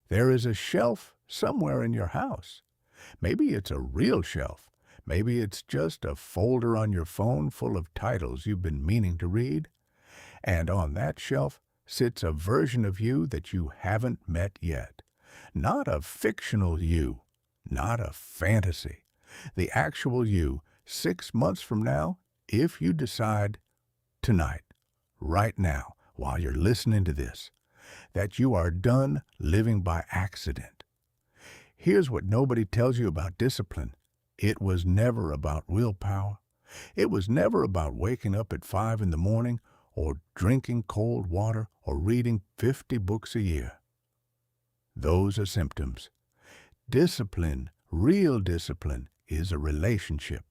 There is a shelf somewhere in your house. Maybe it's a real shelf. Maybe it's just a folder on your phone full of titles you've been meaning to read. And on that shelf sits a version of you that you haven't met yet. Not a fictional you, not a fantasy. The actual you, 6 months from now, if you decide tonight, right now, while you're listening to this, that you are done living by accident. Here's what nobody tells you about discipline. It was never about willpower. It was never about waking up at 5 in the morning or drinking cold water or reading 50 books a year. Those are symptoms. Discipline, real discipline, is a relationship.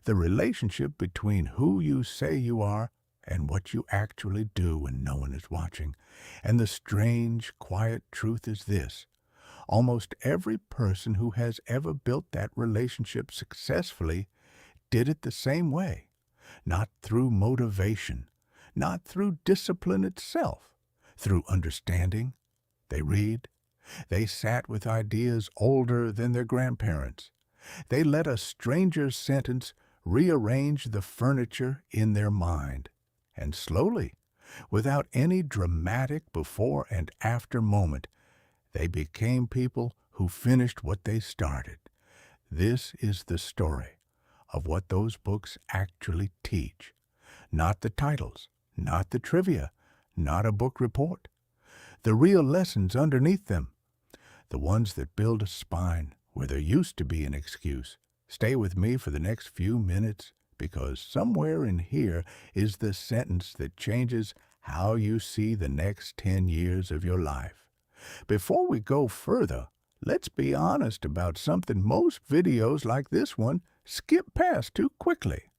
The relationship between who you say you are and what you actually do when no one is watching. And the strange, quiet truth is this. Almost every person who has ever built that relationship successfully did it the same way. Not through motivation, not through discipline itself, through understanding. They read. They sat with ideas older than their grandparents. They let a stranger's sentence rearrange the furniture in their mind. And slowly, without any dramatic before and after moment, they became people who finished what they started. This is the story of what those books actually teach. Not the titles, not the trivia, not a book report. The real lessons underneath them. The ones that build a spine where there used to be an excuse. Stay with me for the next few minutes, because somewhere in here is the sentence that changes how you see the next 10 years of your life. Before we go further, let's be honest about something most videos like this one skip past too quickly.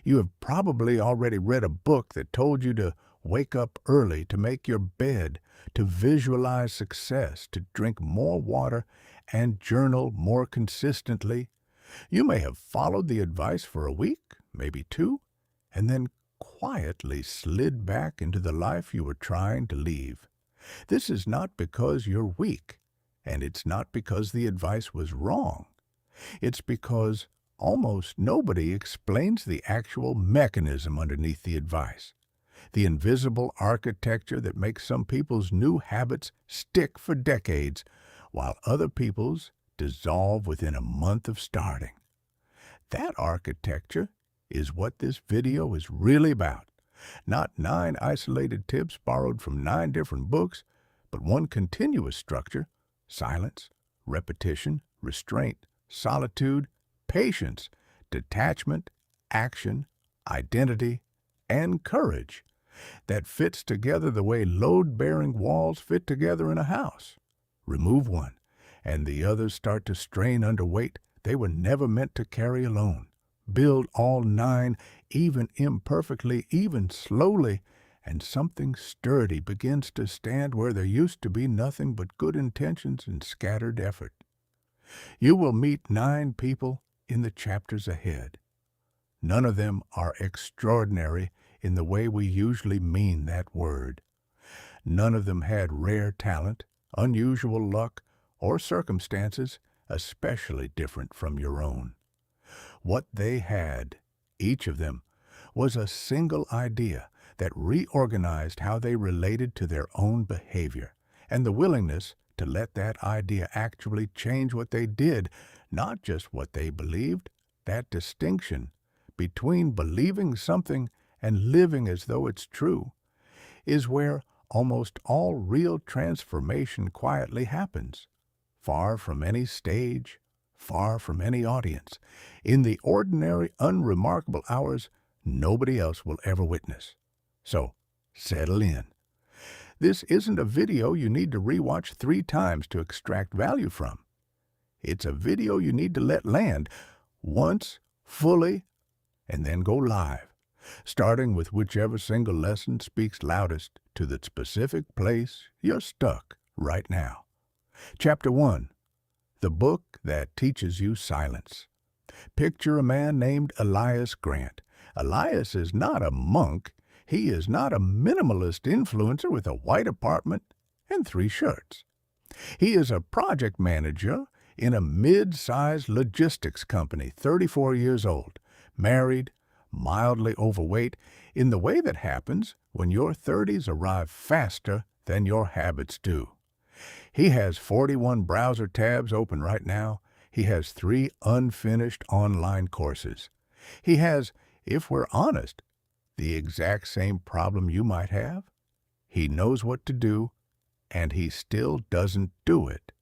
You have probably already read a book that told you to wake up early, to make your bed, to visualize success, to drink more water, and journal more consistently. You may have followed the advice for a week, maybe 2, and then quietly slid back into the life you were trying to leave. This is not because you're weak, and it's not because the advice was wrong. It's because almost nobody explains the actual mechanism underneath the advice. The invisible architecture that makes some people's new habits stick for decades, while other people's dissolve within a month of starting. That architecture is what this video is really about. Not 9 isolated tips borrowed from 9 different books, but one continuous structure: silence, repetition, restraint, solitude, patience, detachment, action, identity, and courage that fits together the way load-bearing walls fit together in a house. Remove one, and the others start to strain under weight they were never meant to carry alone. Build all 9, even imperfectly, even slowly, and something sturdy begins to stand where there used to be nothing but good intentions and scattered effort. You will meet 9 people in the chapters ahead. None of them are extraordinary in the way we usually mean that word. None of them had rare talent, unusual luck, or circumstances especially different from your own. What they had, each of them, was a single idea that reorganized how they related to their own behavior, and the willingness to let that idea actually change what they did, not just what they believed. That distinction between believing something and living as though it's true is where almost all real transformation quietly happens, far from any stage, far from any audience, in the ordinary, unremarkable hours nobody else will ever witness. So, settle in. This isn't a video you need to rewatch 3 times to extract value from. It's a video you need to let land once, fully, and then go live, starting with whichever single lesson speaks loudest to the specific place you're stuck right now. Chapter 1. The book that teaches you silence. Picture a man named Elias Grant. Elias is not a monk. He is not a minimalist influencer with a white apartment and 3 shirts. He is a project manager in a mid-sized logistics company, 34 years old, married, mildly overweight, in the way that happens when your 30s arrive faster than your habits do. He has 41 browser tabs open right now. He has 3 unfinished online courses. He has, if we're honest, the exact same problem you might have. He knows what to do, and he still doesn't do it.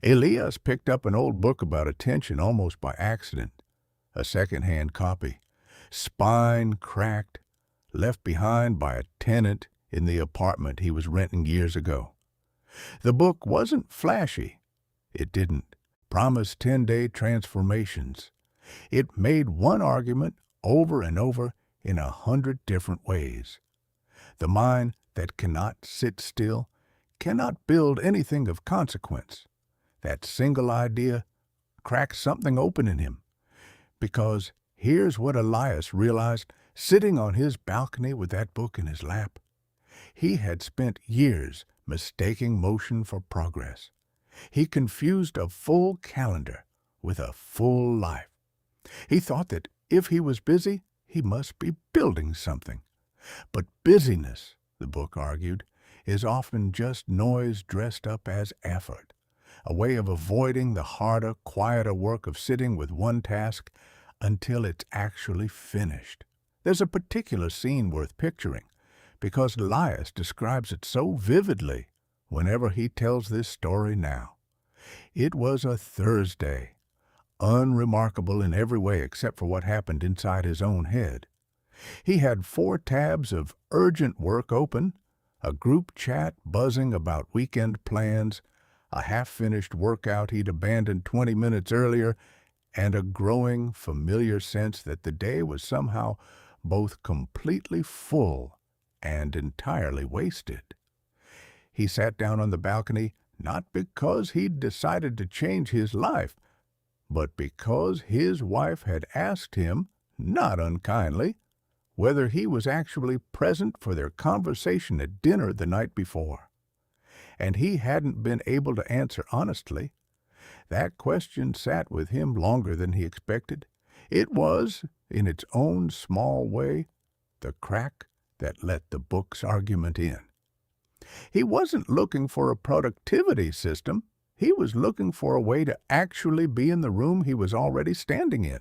Elias picked up an old book about attention almost by accident, a second-hand copy, spine cracked, left behind by a tenant in the apartment he was renting years ago. The book wasn't flashy. It didn't promise 10-day transformations. It made one argument over and over in 100 different ways. The mind that cannot sit still cannot build anything of consequence. That single idea cracked something open in him, because here's what Elias realized sitting on his balcony with that book in his lap. He had spent years mistaking motion for progress. He confused a full calendar with a full life. He thought that if he was busy, he must be building something. But busyness, the book argued, is often just noise dressed up as effort, a way of avoiding the harder, quieter work of sitting with one task until it's actually finished. There's a particular scene worth picturing, because Elias describes it so vividly whenever he tells this story now. It was a Thursday, unremarkable in every way except for what happened inside his own head. He had 4 tabs of urgent work open, a group chat buzzing about weekend plans, a half-finished workout he'd abandoned 20 minutes earlier, and a growing, familiar sense that the day was somehow both completely full and entirely wasted. He sat down on the balcony not because he'd decided to change his life, but because his wife had asked him, not unkindly, whether he was actually present for their conversation at dinner the night before. And he hadn't been able to answer honestly. That question sat with him longer than he expected. It was, in its own small way, the crack that let the book's argument in. He wasn't looking for a productivity system. He was looking for a way to actually be in the room he was already standing in.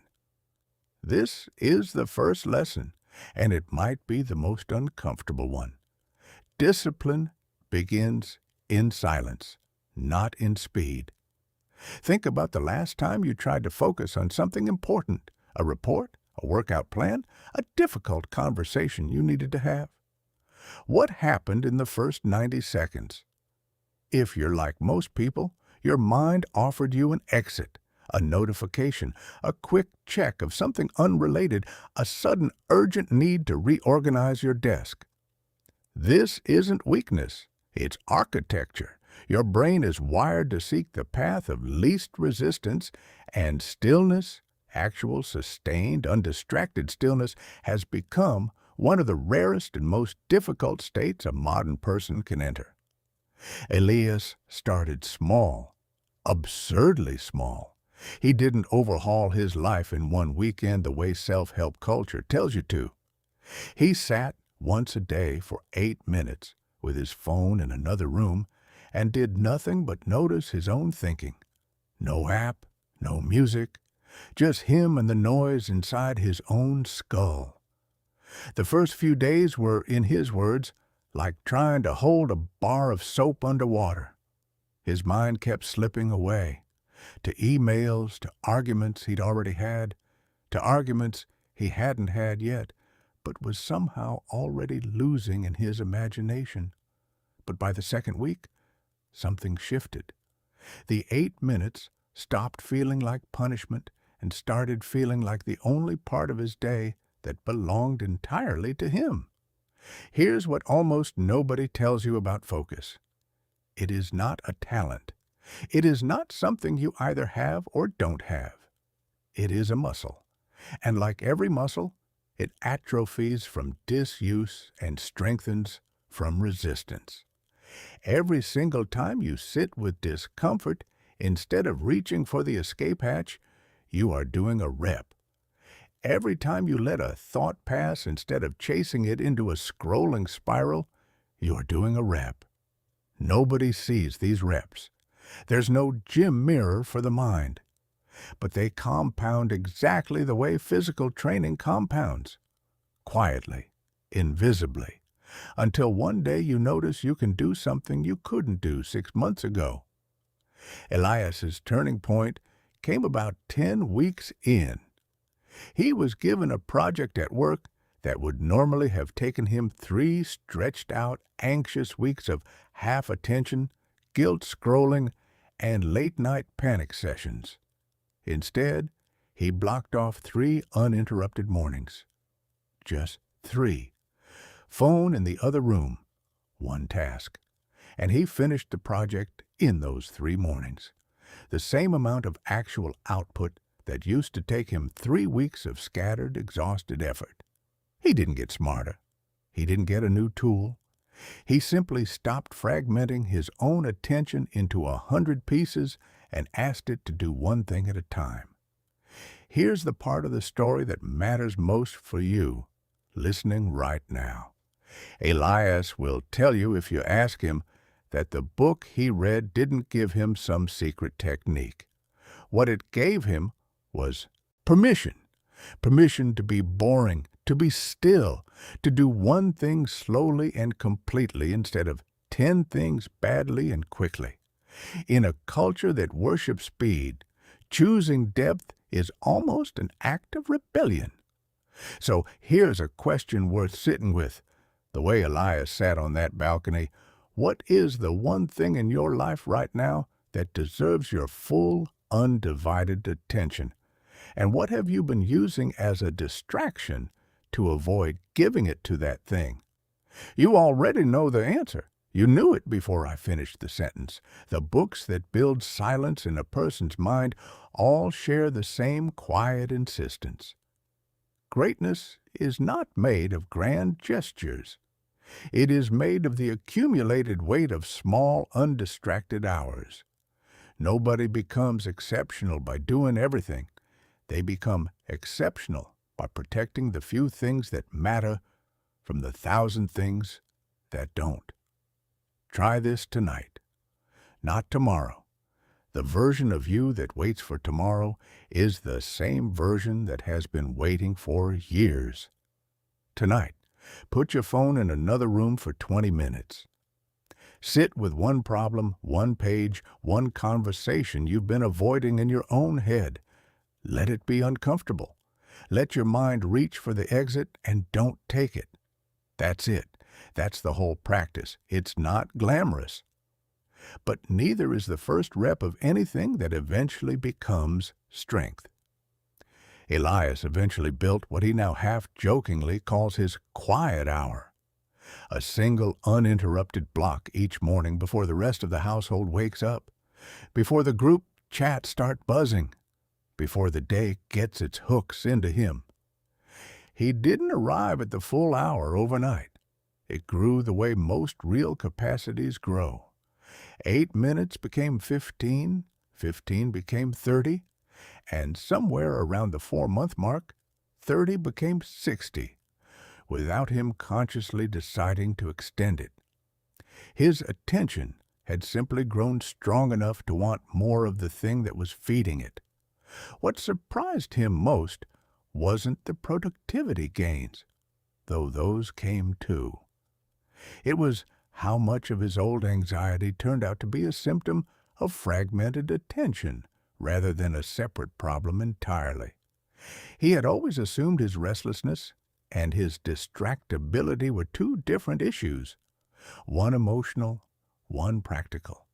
This is the first lesson, and it might be the most uncomfortable one. Discipline begins in silence, not in speed. Think about the last time you tried to focus on something important, a report, a workout plan, a difficult conversation you needed to have. What happened in the first 90 seconds? If you're like most people, your mind offered you an exit, a notification, a quick check of something unrelated, a sudden urgent need to reorganize your desk. This isn't weakness, it's architecture. Your brain is wired to seek the path of least resistance, and stillness, actual, sustained, undistracted stillness, has become one of the rarest and most difficult states a modern person can enter. Elias started small, absurdly small. He didn't overhaul his life in one weekend the way self-help culture tells you to. He sat once a day for 8 minutes with his phone in another room and did nothing but notice his own thinking. No app, no music, just him and the noise inside his own skull. The first few days were, in his words, like trying to hold a bar of soap underwater. His mind kept slipping away, to emails, to arguments he'd already had, to arguments he hadn't had yet, but was somehow already losing in his imagination. But by the second week, something shifted. The 8 minutes stopped feeling like punishment and started feeling like the only part of his day that belonged entirely to him. Here's what almost nobody tells you about focus. It is not a talent. It is not something you either have or don't have. It is a muscle. And like every muscle, it atrophies from disuse and strengthens from resistance. Every single time you sit with discomfort, instead of reaching for the escape hatch, you are doing a rep. Every time you let a thought pass instead of chasing it into a scrolling spiral, you are doing a rep. Nobody sees these reps. There's no gym mirror for the mind. But they compound exactly the way physical training compounds. Quietly, invisibly, until one day you notice you can do something you couldn't do 6 months ago. Elias's turning point came about 10 weeks in. He was given a project at work that would normally have taken him 3 stretched-out, anxious weeks of half-attention, guilt-scrolling, and late-night panic sessions. Instead, he blocked off 3 uninterrupted mornings. Just 3. Phone in the other room, 1 task. And he finished the project in those 3 mornings. The same amount of actual output that used to take him 3 weeks of scattered, exhausted effort. He didn't get smarter. He didn't get a new tool. He simply stopped fragmenting his own attention into 100 pieces and asked it to do one thing at a time. Here's the part of the story that matters most for you, listening right now. Elias will tell you if you ask him that the book he read didn't give him some secret technique. What it gave him was permission. Permission to be boring, to be still, to do one thing slowly and completely instead of 10 things badly and quickly. In a culture that worships speed, choosing depth is almost an act of rebellion. So here's a question worth sitting with. The way Elias sat on that balcony, what is the one thing in your life right now that deserves your full, undivided attention? And what have you been using as a distraction to avoid giving it to that thing? You already know the answer. You knew it before I finished the sentence. The books that build silence in a person's mind all share the same quiet insistence. Greatness is not made of grand gestures. It is made of the accumulated weight of small, undistracted hours. Nobody becomes exceptional by doing everything. They become exceptional by protecting the few things that matter from the 1,000 things that don't. Try this tonight, not tomorrow. The version of you that waits for tomorrow is the same version that has been waiting for years. Tonight, put your phone in another room for 20 minutes. Sit with one problem, one page, one conversation you've been avoiding in your own head. Let it be uncomfortable. Let your mind reach for the exit and don't take it. That's it. That's the whole practice. It's not glamorous. But neither is the first rep of anything that eventually becomes strength. Elias eventually built what he now half-jokingly calls his quiet hour. A single uninterrupted block each morning before the rest of the household wakes up, before the group chats start buzzing, before the day gets its hooks into him. He didn't arrive at the full hour overnight. It grew the way most real capacities grow. 8 minutes became 15, 15 became 30, and somewhere around the 4-month mark, 30 became 60, without him consciously deciding to extend it. His attention had simply grown strong enough to want more of the thing that was feeding it. What surprised him most wasn't the productivity gains, though those came too. It was how much of his old anxiety turned out to be a symptom of fragmented attention rather than a separate problem entirely. He had always assumed his restlessness and his distractibility were 2 different issues, one emotional, one practical.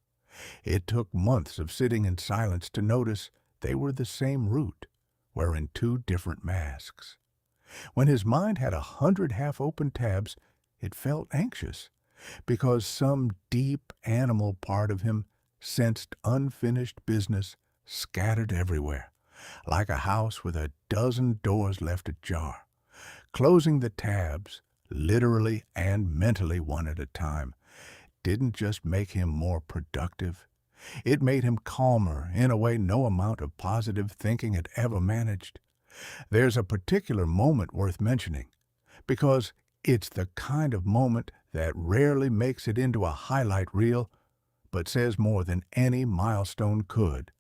It took months of sitting in silence to notice they were the same root, wearing 2 different masks. When his mind had 100 half-open tabs, it felt anxious, because some deep animal part of him sensed unfinished business scattered everywhere, like a house with a dozen doors left ajar. Closing the tabs, literally and mentally one at a time, didn't just make him more productive. It made him calmer in a way no amount of positive thinking had ever managed. There's a particular moment worth mentioning, because it's the kind of moment that rarely makes it into a highlight reel, but says more than any milestone could.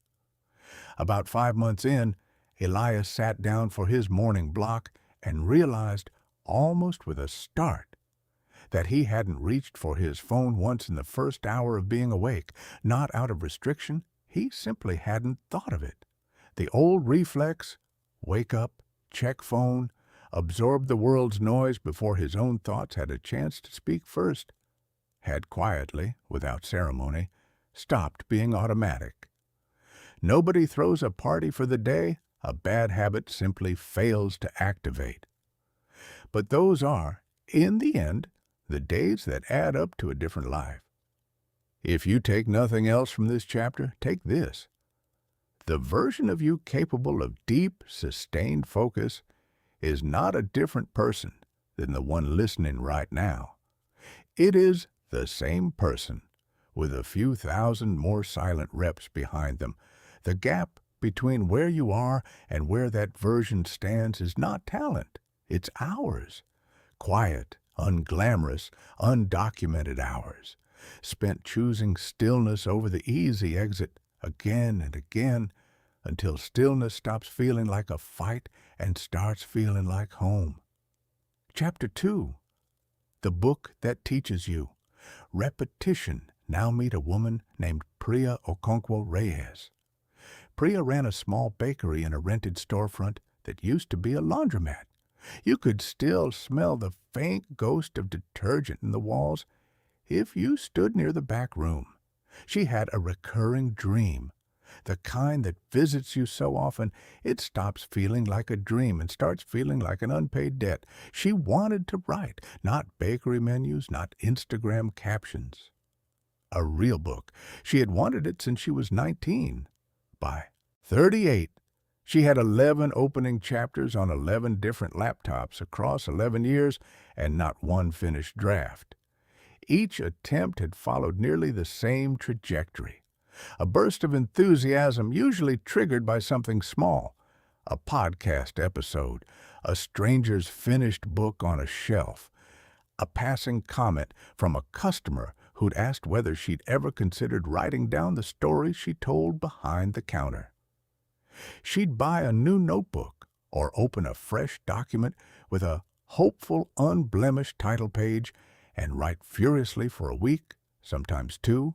About 5 months in, Elias sat down for his morning block and realized, almost with a start, that he hadn't reached for his phone once in the first hour of being awake. Not out of restriction, he simply hadn't thought of it. The old reflex, wake up, check phone, absorb the world's noise before his own thoughts had a chance to speak first, had quietly, without ceremony, stopped being automatic. Nobody throws a party for the day a bad habit simply fails to activate. But those are, in the end, the days that add up to a different life. If you take nothing else from this chapter, take this. The version of you capable of deep, sustained focus is not a different person than the one listening right now. It is the same person, with a few thousand more silent reps behind them. The gap between where you are and where that version stands is not talent, it's hours. Quiet, unglamorous, undocumented hours, spent choosing stillness over the easy exit again and again, until stillness stops feeling like a fight and starts feeling like home. Chapter 2. The Book That Teaches You. Repetition. Now meet a woman named Priya Okonkwo Reyes. Priya ran a small bakery in a rented storefront that used to be a laundromat. You could still smell the faint ghost of detergent in the walls if you stood near the back room. She had a recurring dream, the kind that visits you so often it stops feeling like a dream and starts feeling like an unpaid debt. She wanted to write, not bakery menus, not Instagram captions. A real book. She had wanted it since she was 19. By 38, she had 11 opening chapters on 11 different laptops across 11 years and not one finished draft. Each attempt had followed nearly the same trajectory. A burst of enthusiasm usually triggered by something small, a podcast episode, a stranger's finished book on a shelf, a passing comment from a customer who'd asked whether she'd ever considered writing down the stories she told behind the counter. She'd buy a new notebook or open a fresh document with a hopeful, unblemished title page and write furiously for a week, sometimes 2.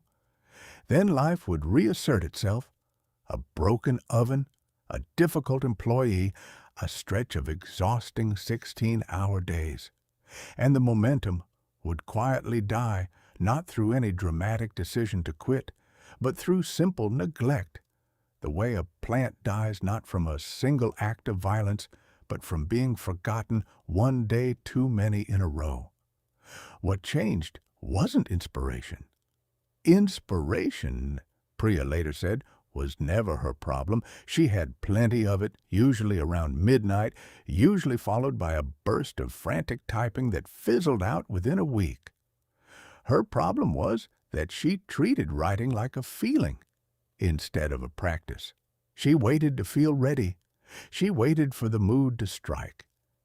Then life would reassert itself, a broken oven, a difficult employee, a stretch of exhausting 16-hour days. And the momentum would quietly die, not through any dramatic decision to quit, but through simple neglect, the way a plant dies not from a single act of violence, but from being forgotten one day too many in a row. What changed wasn't inspiration. Inspiration, Priya later said, was never her problem. She had plenty of it, usually around midnight, usually followed by a burst of frantic typing that fizzled out within a week. Her problem was that she treated writing like a feeling instead of a practice. She waited to feel ready. She waited for the mood to strike.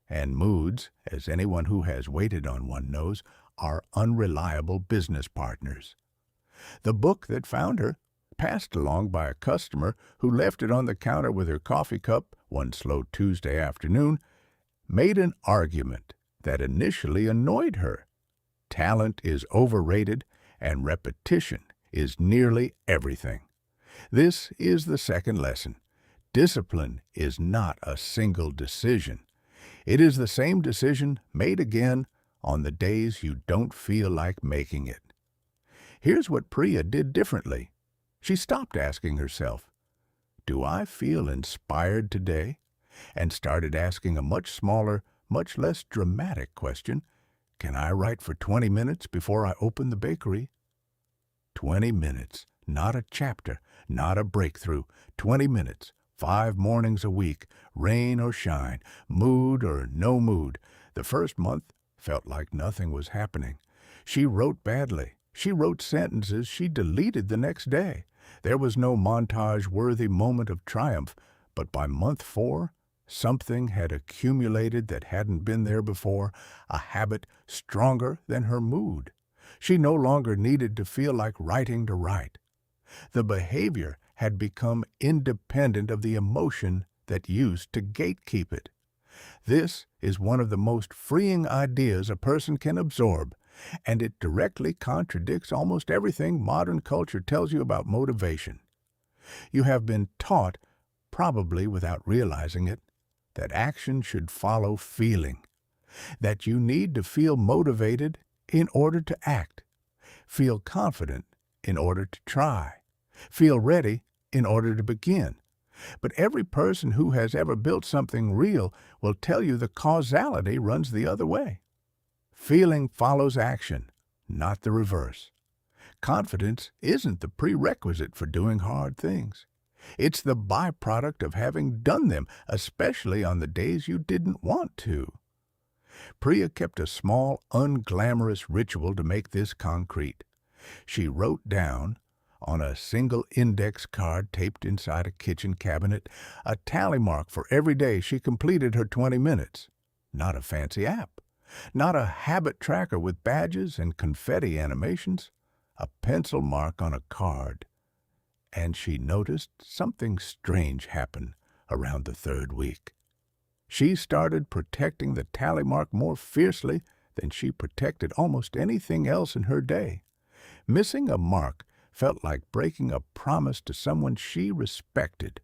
And moods, as anyone who has waited on one knows, are unreliable business partners. The book that found her, passed along by a customer who left it on the counter with her coffee cup one slow Tuesday afternoon, made an argument that initially annoyed her. Talent is overrated, and repetition is nearly everything. This is the second lesson. Discipline is not a single decision. It is the same decision made again on the days you don't feel like making it. Here's what Priya did differently. She stopped asking herself, "Do I feel inspired today?" and started asking a much smaller, much less dramatic question. Can I write for 20 minutes before I open the bakery? 20 minutes, not a chapter, not a breakthrough. 20 minutes, 5 mornings a week, rain or shine, mood or no mood. The first month felt like nothing was happening. She wrote badly, She wrote sentences she deleted the next day. There was no montage-worthy moment of triumph, but by month 4, something had accumulated that hadn't been there before, a habit stronger than her mood. She no longer needed to feel like writing to write. The behavior had become independent of the emotion that used to gatekeep it. This is one of the most freeing ideas a person can absorb, and it directly contradicts almost everything modern culture tells you about motivation. You have been taught, probably without realizing it, that action should follow feeling, that you need to feel motivated in order to act, feel confident in order to try, feel ready in order to begin. But every person who has ever built something real will tell you the causality runs the other way. Feeling follows action, not the reverse. Confidence isn't the prerequisite for doing hard things. It's the byproduct of having done them, especially on the days you didn't want to. Priya kept a small, unglamorous ritual to make this concrete. She wrote down, on a single index card taped inside a kitchen cabinet, a tally mark for every day she completed her 20 minutes. Not a fancy app, not a habit tracker with badges and confetti animations, a pencil mark on a card. And she noticed something strange happen around the 3rd week. She started protecting the tally mark more fiercely than she protected almost anything else in her day. Missing a mark felt like breaking a promise to someone she respected,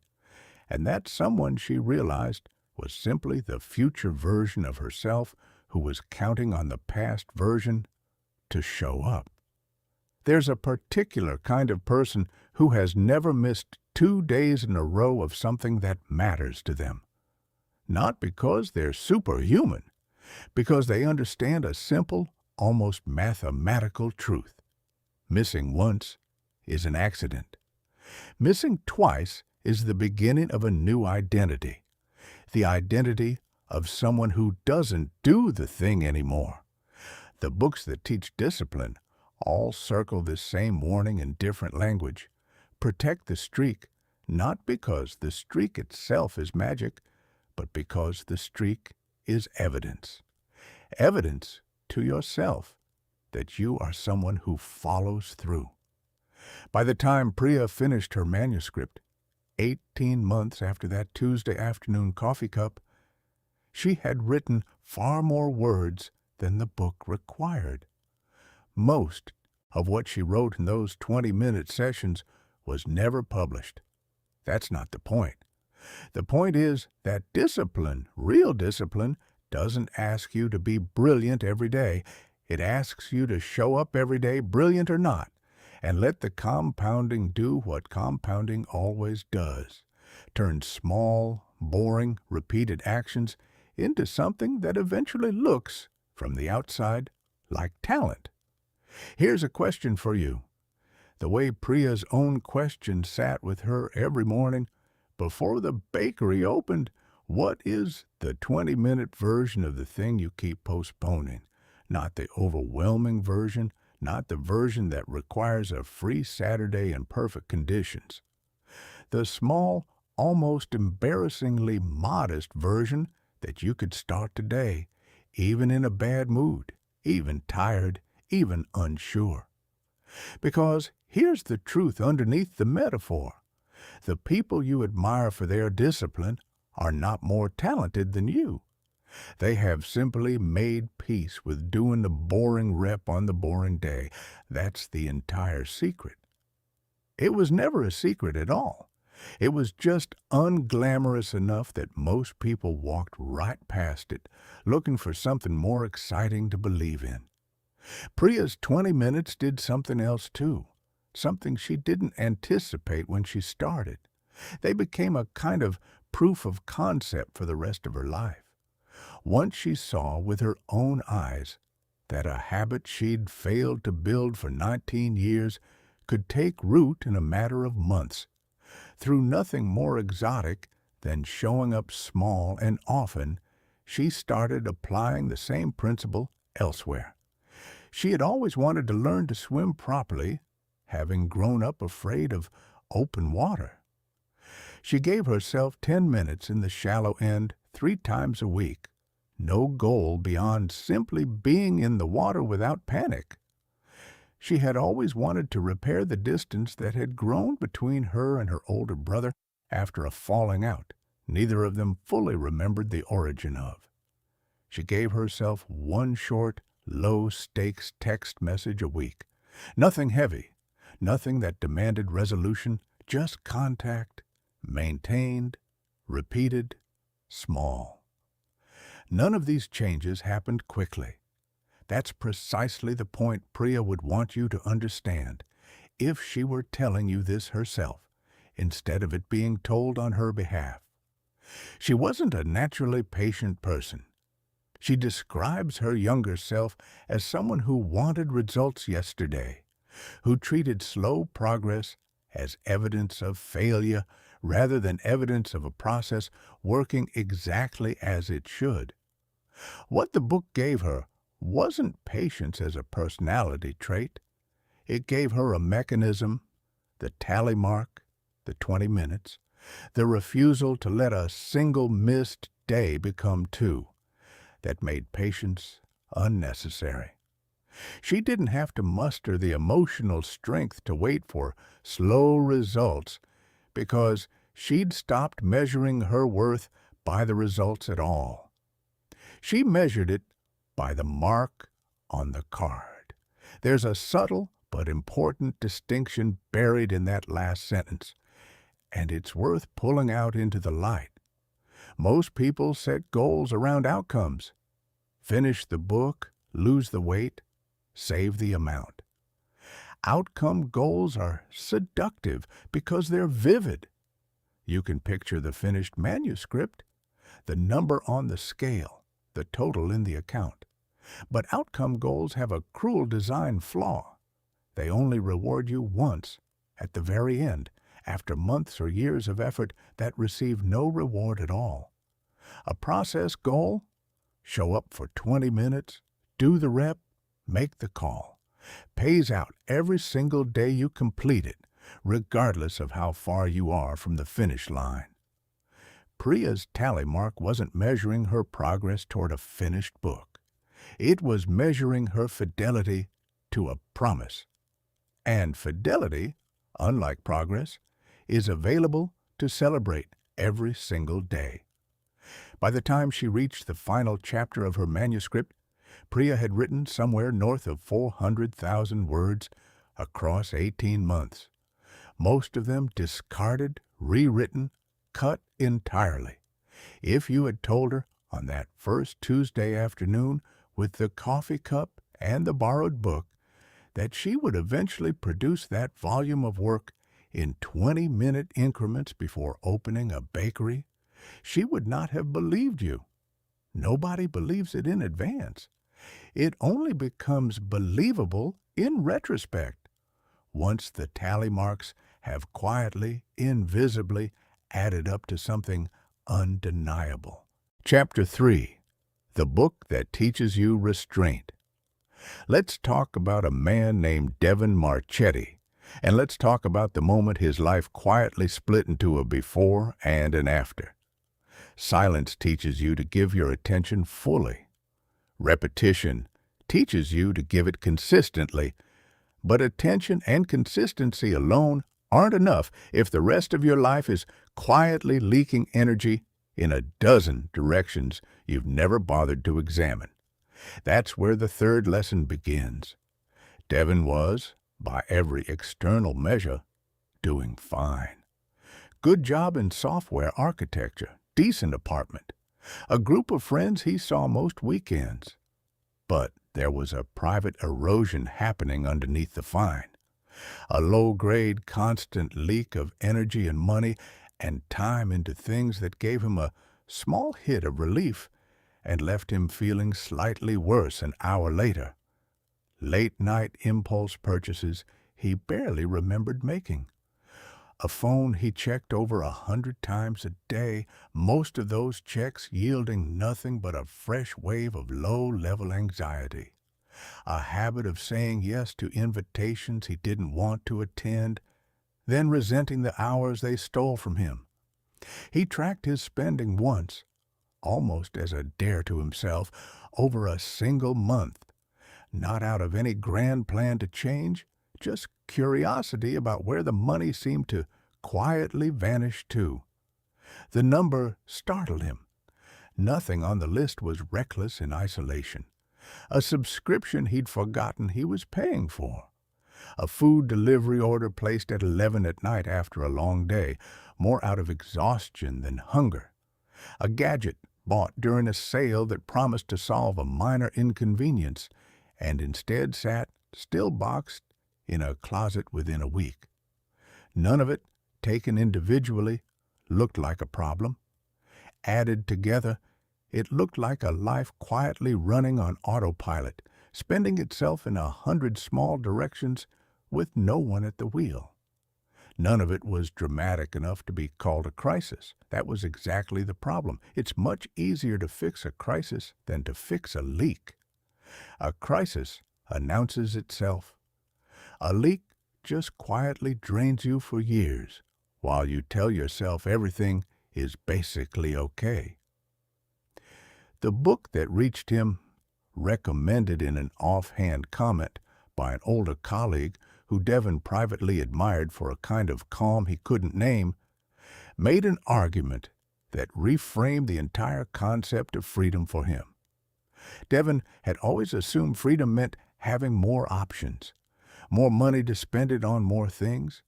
and that someone, she realized, was simply the future version of herself who was counting on the past version to show up. There's a particular kind of person who has never missed 2 days in a row of something that matters to them. Not because they're superhuman, because they understand a simple, almost mathematical truth. Missing once is an accident. Missing twice is the beginning of a new identity, the identity of someone who doesn't do the thing anymore. The books that teach discipline all circle this same warning in different language. Protect the streak, not because the streak itself is magic, but because the streak is evidence. Evidence to yourself that you are someone who follows through. By the time Priya finished her manuscript, 18 months after that Tuesday afternoon coffee cup, she had written far more words than the book required. Most of what she wrote in those 20-minute sessions was never published. That's not the point. The point is that discipline, real discipline, doesn't ask you to be brilliant every day. It asks you to show up every day, brilliant or not, and let the compounding do what compounding always does. Turn small, boring, repeated actions into something that eventually looks, from the outside, like talent. Here's a question for you. The way Priya's own question sat with her every morning before the bakery opened: what is the 20-minute version of the thing you keep postponing? Not the overwhelming version, not the version that requires a free Saturday in perfect conditions. The small, almost embarrassingly modest version that you could start today, even in a bad mood, even tired, even unsure. Because here's the truth underneath the metaphor. The people you admire for their discipline are not more talented than you. They have simply made peace with doing the boring rep on the boring day. That's the entire secret. It was never a secret at all. It was just unglamorous enough that most people walked right past it, looking for something more exciting to believe in. Priya's 20 minutes did something else too, something she didn't anticipate when she started. They became a kind of proof of concept for the rest of her life. Once she saw with her own eyes that a habit she'd failed to build for 19 years could take root in a matter of months, through nothing more exotic than showing up small and often, she started applying the same principle elsewhere. She had always wanted to learn to swim properly, having grown up afraid of open water. She gave herself 10 minutes in the shallow end 3 times a week, no goal beyond simply being in the water without panic. She had always wanted to repair the distance that had grown between her and her older brother after a falling out neither of them fully remembered the origin of. She gave herself one short, low-stakes text message a week. Nothing heavy, nothing that demanded resolution, just contact, maintained, repeated, small. None of these changes happened quickly. That's precisely the point Priya would want you to understand, if she were telling you this herself, instead of it being told on her behalf. She wasn't a naturally patient person. She describes her younger self as someone who wanted results yesterday, who treated slow progress as evidence of failure rather than evidence of a process working exactly as it should. What the book gave her wasn't patience as a personality trait. It gave her a mechanism, the tally mark, the 20 minutes, the refusal to let a single missed day become two, that made patience unnecessary. She didn't have to muster the emotional strength to wait for slow results because she'd stopped measuring her worth by the results at all. She measured it by the mark on the card. There's a subtle but important distinction buried in that last sentence, and it's worth pulling out into the light. Most people set goals around outcomes. Finish the book, lose the weight, save the amount. Outcome goals are seductive because they're vivid. You can picture the finished manuscript, the number on the scale, the total in the account. But outcome goals have a cruel design flaw. They only reward you once, at the very end, after months or years of effort that receive no reward at all. A process goal? Show up for 20 minutes, do the rep, make the call. Pays out every single day you complete it, regardless of how far you are from the finish line. Priya's tally mark wasn't measuring her progress toward a finished book. It was measuring her fidelity to a promise. And fidelity, unlike progress, is available to celebrate every single day. By the time she reached the final chapter of her manuscript, Priya had written somewhere north of 400,000 words across 18 months, most of them discarded, rewritten, cut entirely. If you had told her on that first Tuesday afternoon with the coffee cup and the borrowed book that she would eventually produce that volume of work in 20-minute increments before opening a bakery, she would not have believed you. Nobody believes it in advance. It only becomes believable in retrospect, once the tally marks have quietly, invisibly added up to something undeniable. Chapter 3. The Book That Teaches You Restraint. Let's talk about a man named Devin Marchetti, and let's talk about the moment his life quietly split into a before and an after. Silence teaches you to give your attention fully. Repetition teaches you to give it consistently, but attention and consistency alone aren't enough if the rest of your life is quietly leaking energy in a dozen directions you've never bothered to examine. That's where the third lesson begins. Devin was, by every external measure, doing fine. Good job in software architecture, decent apartment, a group of friends he saw most weekends. But there was a private erosion happening underneath the fine. A low-grade, constant leak of energy and money and time into things that gave him a small hit of relief and left him feeling slightly worse an hour later. Late-night impulse purchases he barely remembered making. A phone he checked over 100 times a day, most of those checks yielding nothing but a fresh wave of low-level anxiety. a habit of saying yes to invitations he didn't want to attend, then resenting the hours they stole from him. He tracked his spending once, almost as a dare to himself, over a single month, not out of any grand plan to change, just curiosity about where the money seemed to quietly vanish to. The number startled him. Nothing on the list was reckless in isolation. A subscription he'd forgotten he was paying for. A food delivery order placed at 11 at night after a long day, more out of exhaustion than hunger. A gadget bought during a sale that promised to solve a minor inconvenience, and instead sat, still boxed, in a closet within a week. None of it, taken individually, looked like a problem. Added together, it looked like a life quietly running on autopilot, spending itself in 100 small directions with no one at the wheel. None of it was dramatic enough to be called a crisis. That was exactly the problem. It's much easier to fix a crisis than to fix a leak. A crisis announces itself. A leak just quietly drains you for years, while you tell yourself everything is basically okay. The book that reached him, recommended in an offhand comment by an older colleague who Devon privately admired for a kind of calm he couldn't name, made an argument that reframed the entire concept of freedom for him. Devon had always assumed freedom meant having more options, more money to spend it on more things,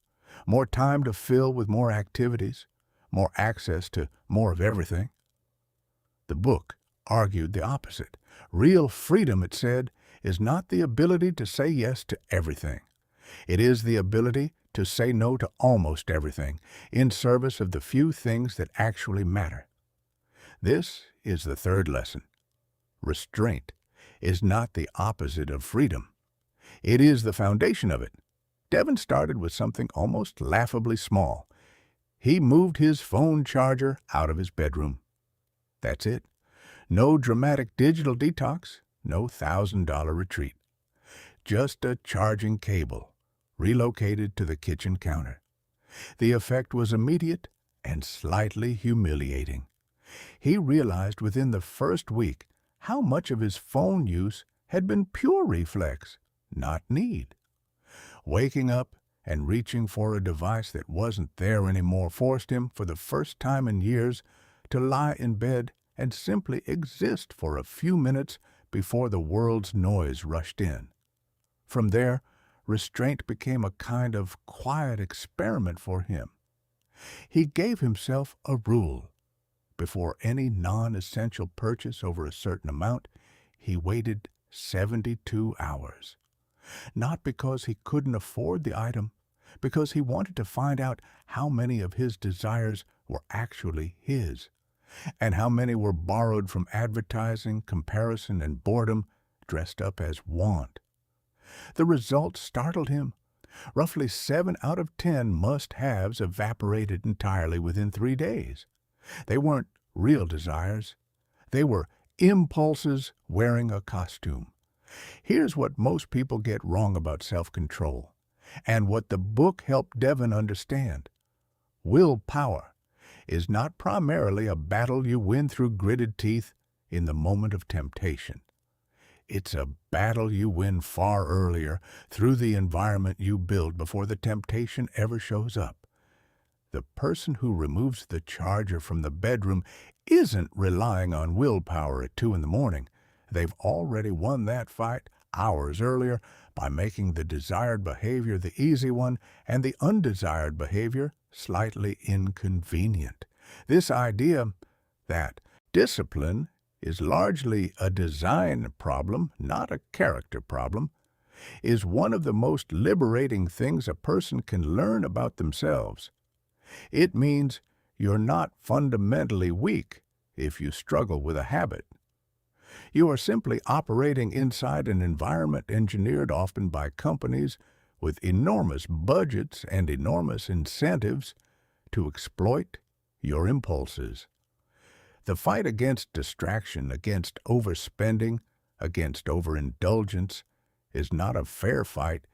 more time to fill with more activities, more access to more of everything. The book argued the opposite. Real freedom, it said, is not the ability to say yes to everything. It is the ability to say no to almost everything in service of the few things that actually matter. This is the third lesson. Restraint is not the opposite of freedom. It is the foundation of it. Devon started with something almost laughably small. He moved his phone charger out of his bedroom. That's it. No dramatic digital detox, no $1,000 retreat. Just a charging cable, relocated to the kitchen counter. The effect was immediate and slightly humiliating. He realized within the first week how much of his phone use had been pure reflex, not need. Waking up and reaching for a device that wasn't there anymore forced him, for the first time in years, to lie in bed and simply exist for a few minutes before the world's noise rushed in. From there, restraint became a kind of quiet experiment for him. He gave himself a rule. Before any non-essential purchase over a certain amount, he waited 72 hours. Not because he couldn't afford the item, because he wanted to find out how many of his desires were actually his, and how many were borrowed from advertising, comparison, and boredom dressed up as want. The results startled him. Roughly 7 out of 10 must-haves evaporated entirely within 3 days. They weren't real desires. They were impulses wearing a costume. Here's what most people get wrong about self-control, and what the book helped Devon understand. Willpower is not primarily a battle you win through gritted teeth in the moment of temptation. It's a battle you win far earlier through the environment you build before the temptation ever shows up. The person who removes the charger from the bedroom isn't relying on willpower at 2 in the morning. They've already won that fight hours earlier by making the desired behavior the easy one and the undesired behavior slightly inconvenient. This idea that discipline is largely a design problem, not a character problem, is one of the most liberating things a person can learn about themselves. It means you're not fundamentally weak if you struggle with a habit. You are simply operating inside an environment engineered often by companies with enormous budgets and enormous incentives to exploit your impulses. The fight against distraction, against overspending, against overindulgence is not a fair fight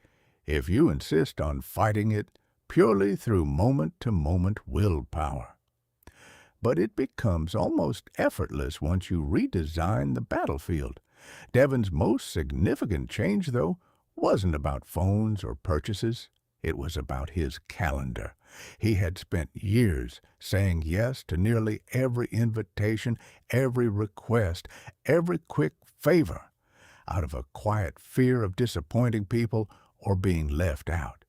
if you insist on fighting it purely through moment-to-moment willpower. But it becomes almost effortless once you redesign the battlefield. Devon's most significant change, though, wasn't about phones or purchases. It was about his calendar. He had spent years saying yes to nearly every invitation, every request, every quick favor, out of a quiet fear of disappointing people or being left out.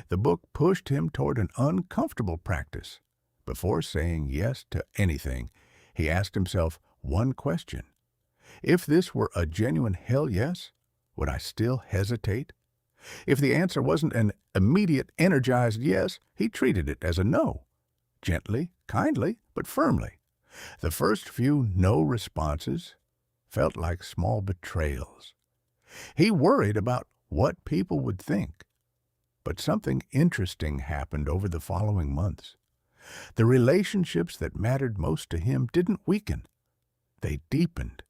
The book pushed him toward an uncomfortable practice. Before saying yes to anything, he asked himself one question. If this were a genuine hell yes, would I still hesitate? If the answer wasn't an immediate, energized yes, he treated it as a no. Gently, kindly, but firmly. The first few no responses felt like small betrayals. He worried about what people would think. But something interesting happened over the following months. The relationships that mattered most to him didn't weaken. They deepened,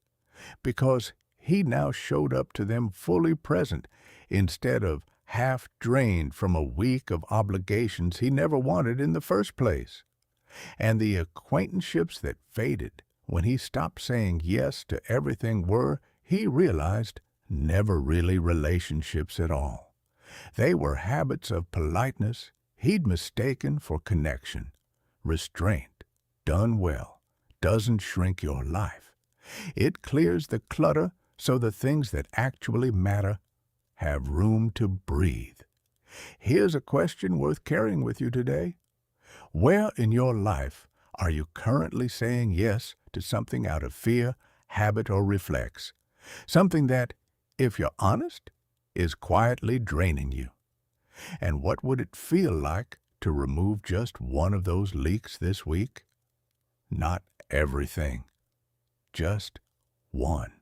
because he now showed up to them fully present instead of half drained from a week of obligations he never wanted in the first place. And the acquaintanceships that faded when he stopped saying yes to everything were, he realized, never really relationships at all. They were habits of politeness he'd mistaken for connection. Restraint, done well, doesn't shrink your life. It clears the clutter so the things that actually matter have room to breathe. Here's a question worth carrying with you today. Where in your life are you currently saying yes to something out of fear, habit, or reflex? Something that, if you're honest, is quietly draining you. And what would it feel like to remove just one of those leaks this week? Not everything, just one.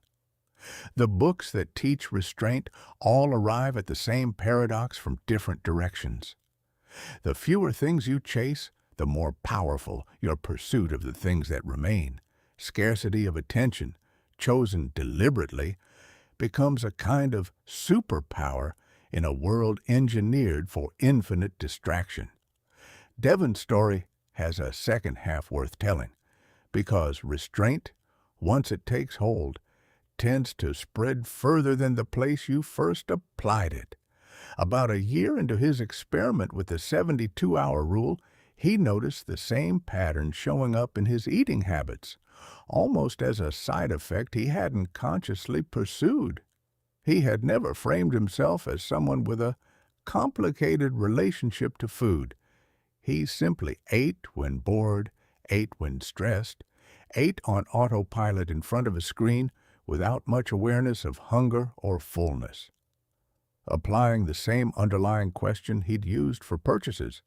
The books that teach restraint all arrive at the same paradox from different directions. The fewer things you chase, the more powerful your pursuit of the things that remain. Scarcity of attention, chosen deliberately, becomes a kind of superpower in a world engineered for infinite distraction. Devon's story has a second half worth telling, because restraint, once it takes hold, tends to spread further than the place you first applied it. About a year into his experiment with the 72-hour rule, he noticed the same pattern showing up in his eating habits, almost as a side effect he hadn't consciously pursued. He had never framed himself as someone with a complicated relationship to food. He simply ate when bored, ate when stressed, ate on autopilot in front of a screen without much awareness of hunger or fullness. Applying the same underlying question he'd used for purchases.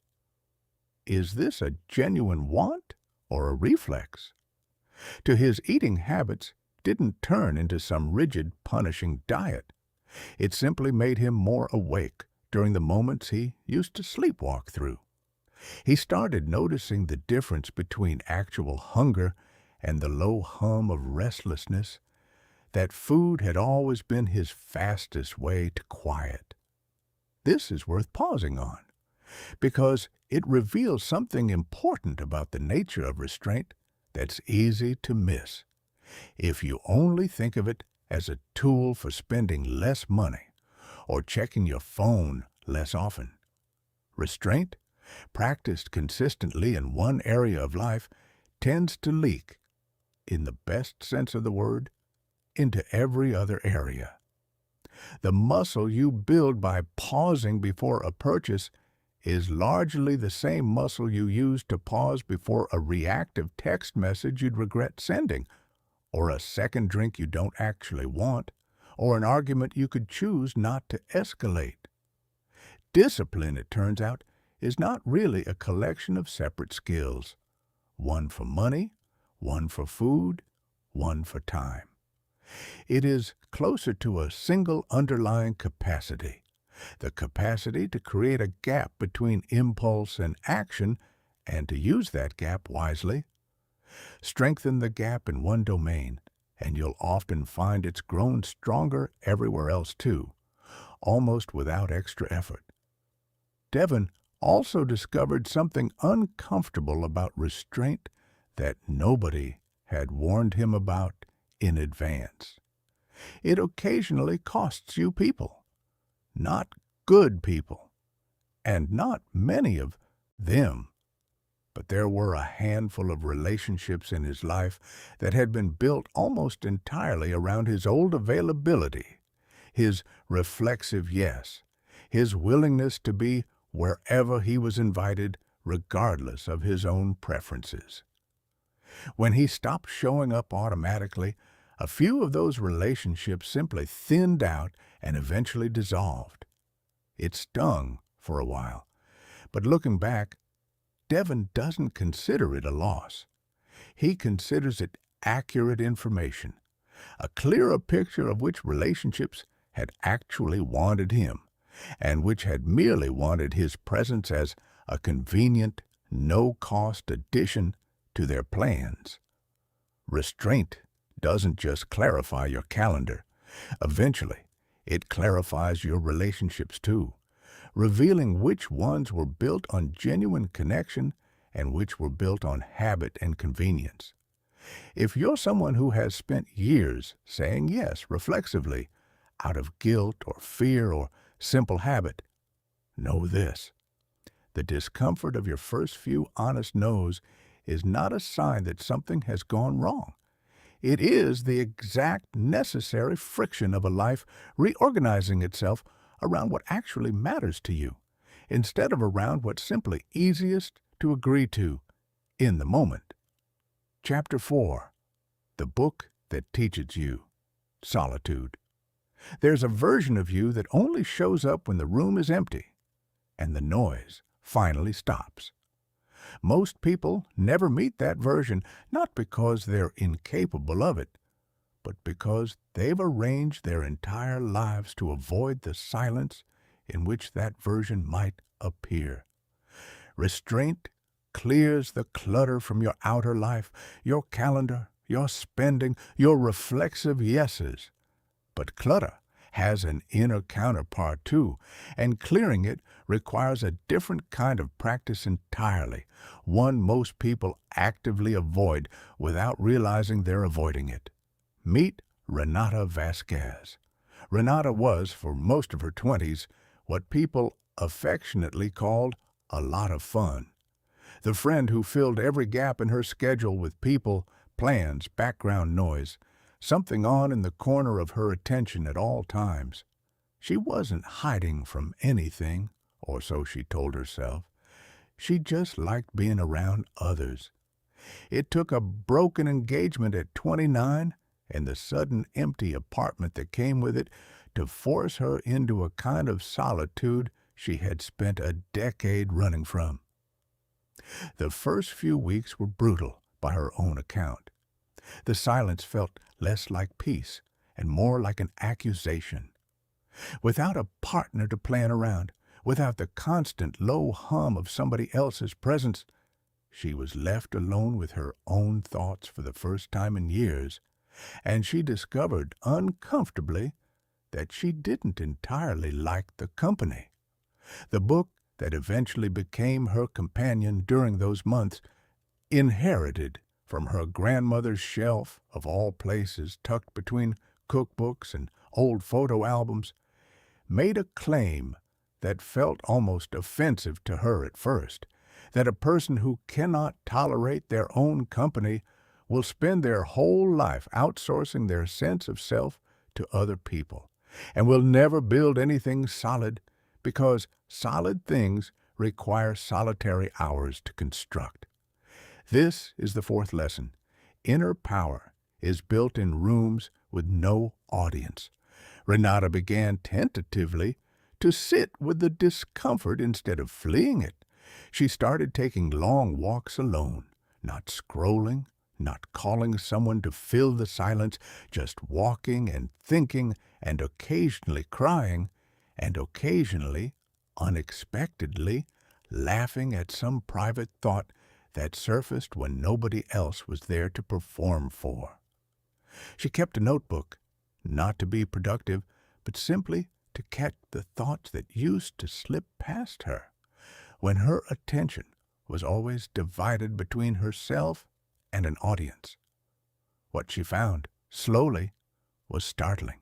Is this a genuine want or a reflex? To his eating habits didn't turn into some rigid, punishing diet. It simply made him more awake during the moments he used to sleepwalk through. He started noticing the difference between actual hunger and the low hum of restlessness. That food had always been his fastest way to quiet. This is worth pausing on, because it reveals something important about the nature of restraint that's easy to miss if you only think of it as a tool for spending less money or checking your phone less often. Restraint, practiced consistently in one area of life, tends to leak, in the best sense of the word, into every other area. The muscle you build by pausing before a purchase is largely the same muscle you use to pause before a reactive text message you'd regret sending, or a second drink you don't actually want, or an argument you could choose not to escalate. Discipline, it turns out, is not really a collection of separate skills. One for money, one for food, one for time. It is closer to a single underlying capacity, the capacity to create a gap between impulse and action and to use that gap wisely. Strengthen the gap in one domain, and you'll often find it's grown stronger everywhere else too, almost without extra effort. Devon also discovered something uncomfortable about restraint that nobody had warned him about in advance. It occasionally costs you people, not good people, and not many of them. But there were a handful of relationships in his life that had been built almost entirely around his old availability, his reflexive yes, his willingness to be wherever he was invited, regardless of his own preferences. When he stopped showing up automatically, a few of those relationships simply thinned out and eventually dissolved. It stung for a while, but looking back, Devon doesn't consider it a loss. He considers it accurate information, a clearer picture of which relationships had actually wanted him, and which had merely wanted his presence as a convenient, no-cost addition to their plans. Restraint doesn't just clarify your calendar. Eventually, it clarifies your relationships too, revealing which ones were built on genuine connection and which were built on habit and convenience. If you're someone who has spent years saying yes reflexively, out of guilt or fear or simple habit, know this: the discomfort of your first few honest no's is not a sign that something has gone wrong. It is the exact necessary friction of a life reorganizing itself around what actually matters to you, instead of around what's simply easiest to agree to in the moment. Chapter 4. The Book That Teaches You. Solitude. There's a version of you that only shows up when the room is empty and the noise finally stops. Most people never meet that version, not because they're incapable of it, but because they've arranged their entire lives to avoid the silence in which that version might appear. Restraint clears the clutter from your outer life, your calendar, your spending, your reflexive yeses. But clutter has an inner counterpart too, and clearing it requires a different kind of practice entirely, one most people actively avoid without realizing they're avoiding it. Meet Renata Vasquez. Renata was, for most of her 20s, what people affectionately called a lot of fun. The friend who filled every gap in her schedule with people, plans, background noise, something on in the corner of her attention at all times. She wasn't hiding from anything, or so she told herself. She just liked being around others. It took a broken engagement at 29 and the sudden empty apartment that came with it to force her into a kind of solitude she had spent a decade running from. The first few weeks were brutal by her own account. The silence felt less like peace and more like an accusation. Without a partner to plan around, without the constant low hum of somebody else's presence, she was left alone with her own thoughts for the first time in years, and she discovered uncomfortably that she didn't entirely like the company. The book that eventually became her companion during those months, inherited from her grandmother's shelf of all places tucked between cookbooks and old photo albums, made a claim that felt almost offensive to her at first, that a person who cannot tolerate their own company will spend their whole life outsourcing their sense of self to other people, and will never build anything solid because solid things require solitary hours to construct. This is the fourth lesson. Inner power is built in rooms with no audience. Renata began tentatively to sit with the discomfort instead of fleeing it. She started taking long walks alone, not scrolling, not calling someone to fill the silence, just walking and thinking and occasionally crying, and occasionally, unexpectedly, laughing at some private thought that surfaced when nobody else was there to perform for. She kept a notebook, not to be productive, but simply to catch the thoughts that used to slip past her, when her attention was always divided between herself and an audience. What she found, slowly, was startling.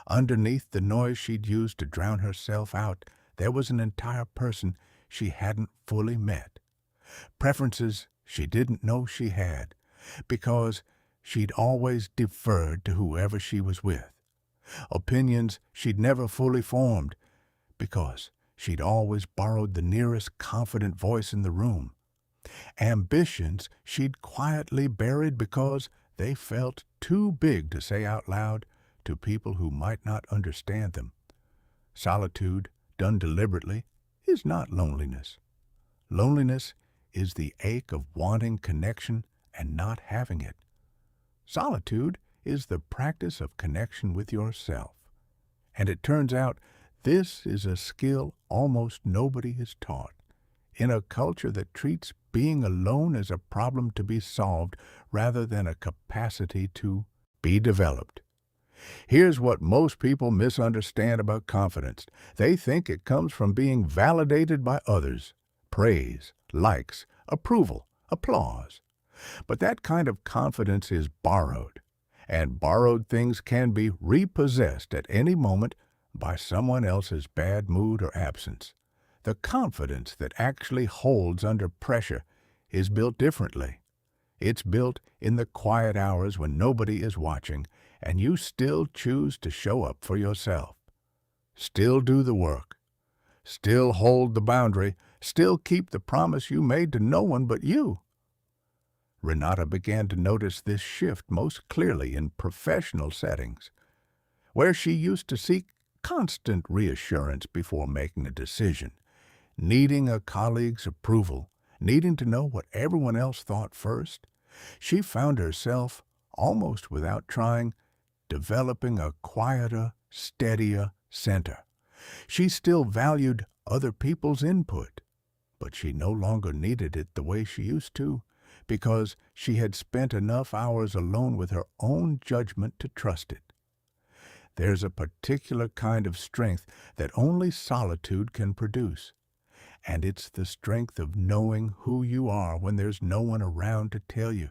Underneath the noise she'd used to drown herself out, there was an entire person she hadn't fully met. Preferences she didn't know she had, because she'd always deferred to whoever she was with. Opinions she'd never fully formed, because she'd always borrowed the nearest confident voice in the room. Ambitions she'd quietly buried because they felt too big to say out loud to people who might not understand them. Solitude, done deliberately, is not loneliness. Loneliness is the ache of wanting connection and not having it. Solitude is the practice of connection with yourself. And it turns out this is a skill almost nobody is taught. In a culture that treats being alone as a problem to be solved rather than a capacity to be developed. Here's what most people misunderstand about confidence. They think it comes from being validated by others. Praise, likes, approval, applause. But that kind of confidence is borrowed, and borrowed things can be repossessed at any moment by someone else's bad mood or absence. The confidence that actually holds under pressure is built differently. It's built in the quiet hours when nobody is watching, and you still choose to show up for yourself. Still do the work. Still hold the boundary. Still keep the promise you made to no one but you. Renata began to notice this shift most clearly in professional settings, where she used to seek constant reassurance before making a decision, needing a colleague's approval, needing to know what everyone else thought first. She found herself, almost without trying, developing a quieter, steadier center. She still valued other people's input, but she no longer needed it the way she used to, because she had spent enough hours alone with her own judgment to trust it. There's a particular kind of strength that only solitude can produce, and it's the strength of knowing who you are when there's no one around to tell you.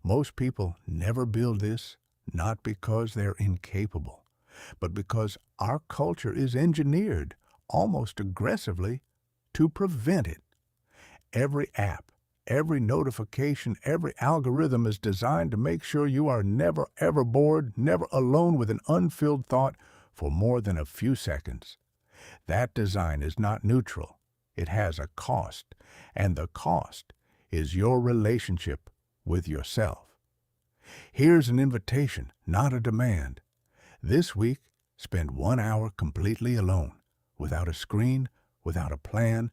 Most people never build this, not because they're incapable, but because our culture is engineered, almost aggressively, to prevent it. Every app, every notification, every algorithm is designed to make sure you are never ever bored, never alone with an unfilled thought for more than a few seconds. That design is not neutral. It has a cost, and the cost is your relationship with yourself. Here's an invitation, not a demand. This week, spend 1 hour completely alone, without a screen, without a plan,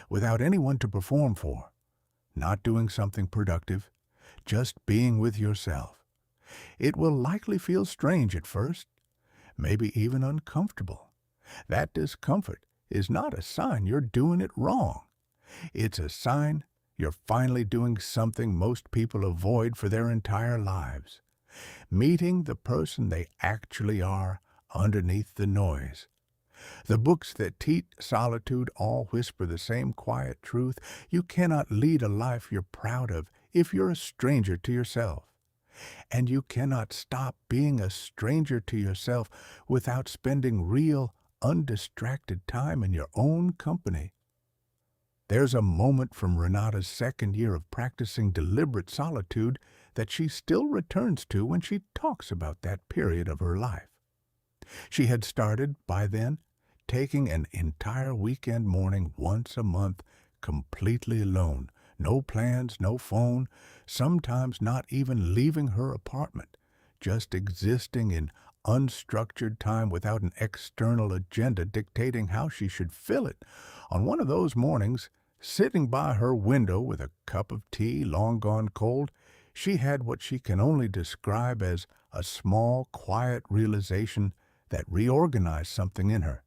without anyone to perform for. Not doing something productive, just being with yourself. It will likely feel strange at first, maybe even uncomfortable. That discomfort is not a sign you're doing it wrong. It's a sign you're finally doing something most people avoid for their entire lives. Meeting the person they actually are underneath the noise. The books that teach solitude all whisper the same quiet truth. You cannot lead a life you're proud of if you're a stranger to yourself. And you cannot stop being a stranger to yourself without spending real, undistracted time in your own company. There's a moment from Renata's second year of practicing deliberate solitude that she still returns to when she talks about that period of her life. She had started, by then, taking an entire weekend morning once a month completely alone. No plans, no phone, sometimes not even leaving her apartment, just existing in unstructured time without an external agenda dictating how she should fill it. On one of those mornings, sitting by her window with a cup of tea long gone cold, she had what she can only describe as a small, quiet realization that reorganized something in her.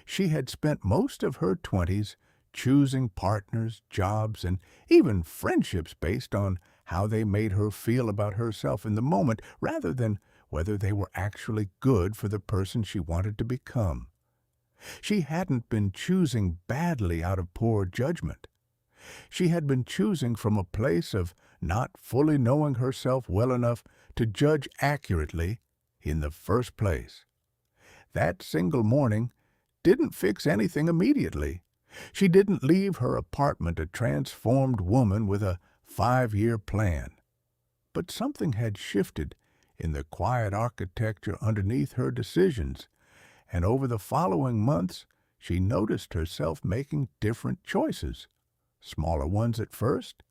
She had spent most of her 20s choosing partners, jobs, and even friendships based on how they made her feel about herself in the moment rather than whether they were actually good for the person she wanted to become. She hadn't been choosing badly out of poor judgment. She had been choosing from a place of not fully knowing herself well enough to judge accurately in the first place. That single morning didn't fix anything immediately. She didn't leave her apartment a transformed woman with a 5-year plan. But something had shifted in the quiet architecture underneath her decisions, and over the following months she noticed herself making different choices, smaller ones at first,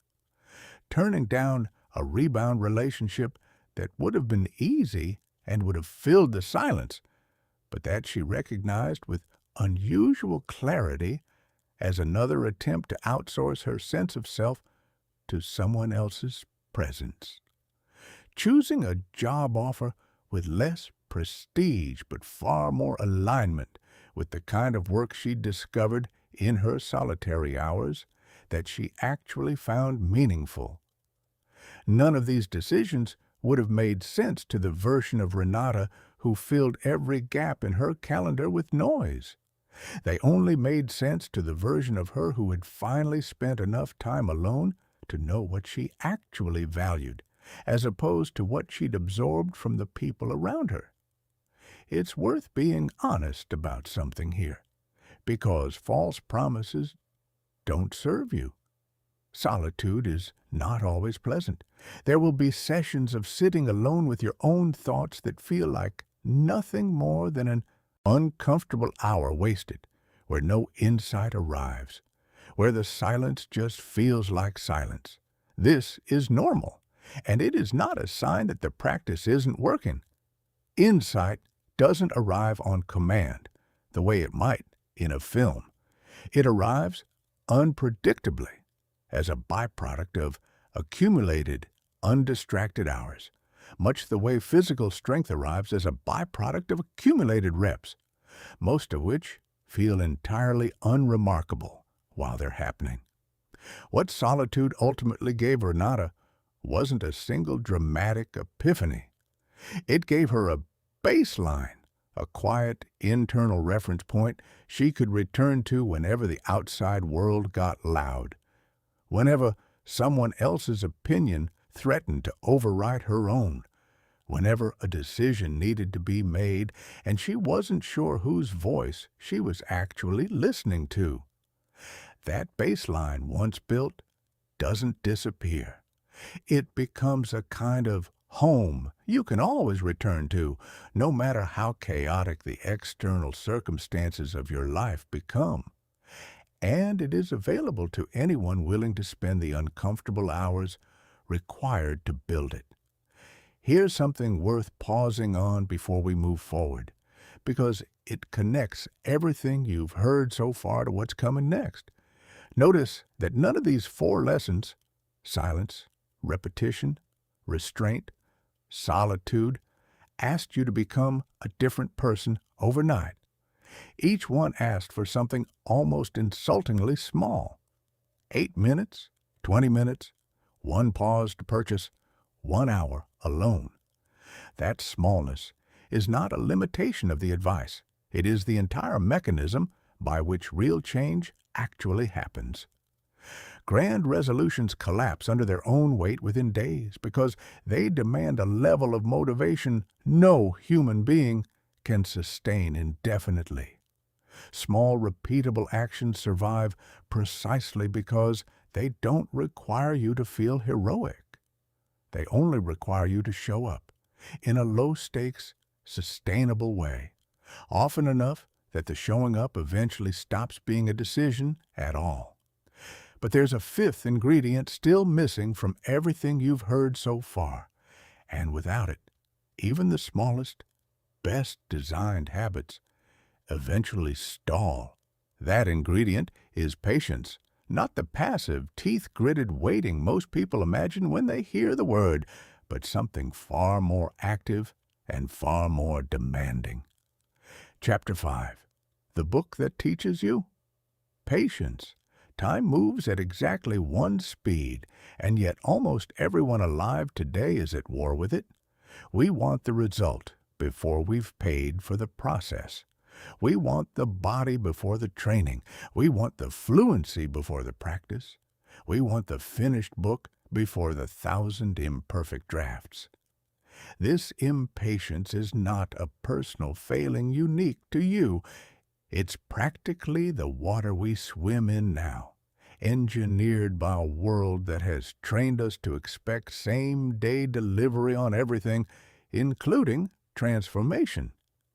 turning down a rebound relationship that would have been easy and would have filled the silence, but that she recognized with unusual clarity as another attempt to outsource her sense of self to someone else's presence. Choosing a job offer with less prestige but far more alignment with the kind of work she discovered in her solitary hours that she actually found meaningful. None of these decisions would have made sense to the version of Renata who filled every gap in her calendar with noise. They only made sense to the version of her who had finally spent enough time alone to know what she actually valued, as opposed to what she'd absorbed from the people around her. It's worth being honest about something here, because false promises don't serve you. Solitude is not always pleasant. There will be sessions of sitting alone with your own thoughts that feel like nothing more than an uncomfortable hour wasted, where no insight arrives, where the silence just feels like silence. This is normal, and it is not a sign that the practice isn't working. Insight doesn't arrive on command, the way it might in a film. It arrives unpredictably, as a byproduct of accumulated, undistracted hours, much the way physical strength arrives as a byproduct of accumulated reps, most of which feel entirely unremarkable while they're happening. What solitude ultimately gave Renata wasn't a single dramatic epiphany. It gave her a baseline, a quiet internal reference point she could return to whenever the outside world got loud, whenever someone else's opinion threatened to override her own, whenever a decision needed to be made and she wasn't sure whose voice she was actually listening to. That baseline, once built, doesn't disappear. It becomes a kind of home you can always return to, no matter how chaotic the external circumstances of your life become. And it is available to anyone willing to spend the uncomfortable hours required to build it. Here's something worth pausing on before we move forward, because it connects everything you've heard so far to what's coming next. Notice that none of these 4 lessons, silence, repetition, restraint, solitude, asked you to become a different person overnight. Each one asked for something almost insultingly small. 8 minutes, 20 minutes, 1 pause to purchase 1 hour alone. That smallness is not a limitation of the advice. It is the entire mechanism by which real change actually happens. Grand resolutions collapse under their own weight within days because they demand a level of motivation no human being can sustain indefinitely. Small, repeatable actions survive precisely because they don't require you to feel heroic. They only require you to show up in a low-stakes, sustainable way, often enough that the showing up eventually stops being a decision at all. But there's a 5th ingredient still missing from everything you've heard so far, and without it, even the smallest, best-designed habits eventually stall. That ingredient is patience, not the passive, teeth-gritted waiting most people imagine when they hear the word, but something far more active and far more demanding. Chapter 5. The book that teaches you? Patience. Time moves at exactly one speed, and yet almost everyone alive today is at war with it. We want the result before we've paid for the process. We want the body before the training. We want the fluency before the practice. We want the finished book before the 1,000 imperfect drafts. This impatience is not a personal failing unique to you. It's practically the water we swim in now, engineered by a world that has trained us to expect same-day delivery on everything, including transformation.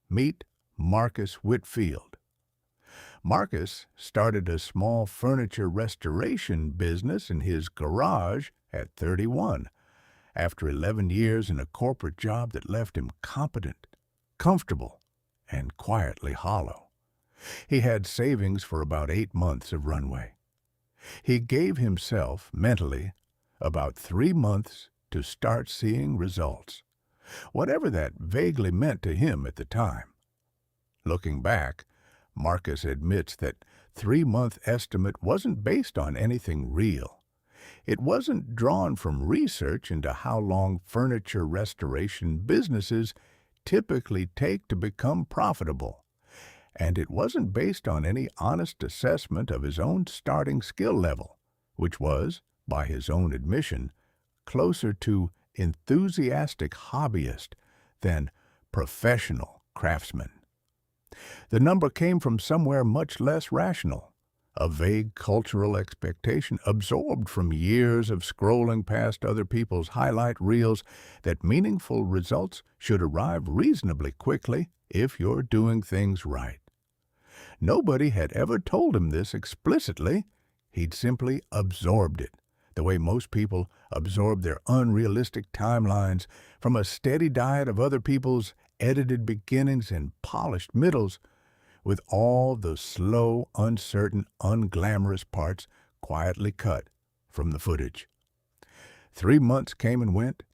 Meet Marcus Whitfield. Marcus started a small furniture restoration business in his garage at 31, after 11 years in a corporate job that left him competent, comfortable, and quietly hollow. He had savings for about 8 months of runway. He gave himself, mentally, about 3 months to start seeing results, whatever that vaguely meant to him at the time. Looking back, Marcus admits that 3-month estimate wasn't based on anything real. It wasn't drawn from research into how long furniture restoration businesses typically take to become profitable. And it wasn't based on any honest assessment of his own starting skill level, which was, by his own admission, closer to enthusiastic hobbyist than professional craftsman. The number came from somewhere much less rational, a vague cultural expectation absorbed from years of scrolling past other people's highlight reels that meaningful results should arrive reasonably quickly if you're doing things right. Nobody had ever told him this explicitly. He'd simply absorbed it, the way most people absorb their unrealistic timelines from a steady diet of other people's edited beginnings and polished middles, with all the slow, uncertain, unglamorous parts quietly cut from the footage. 3 months came and went.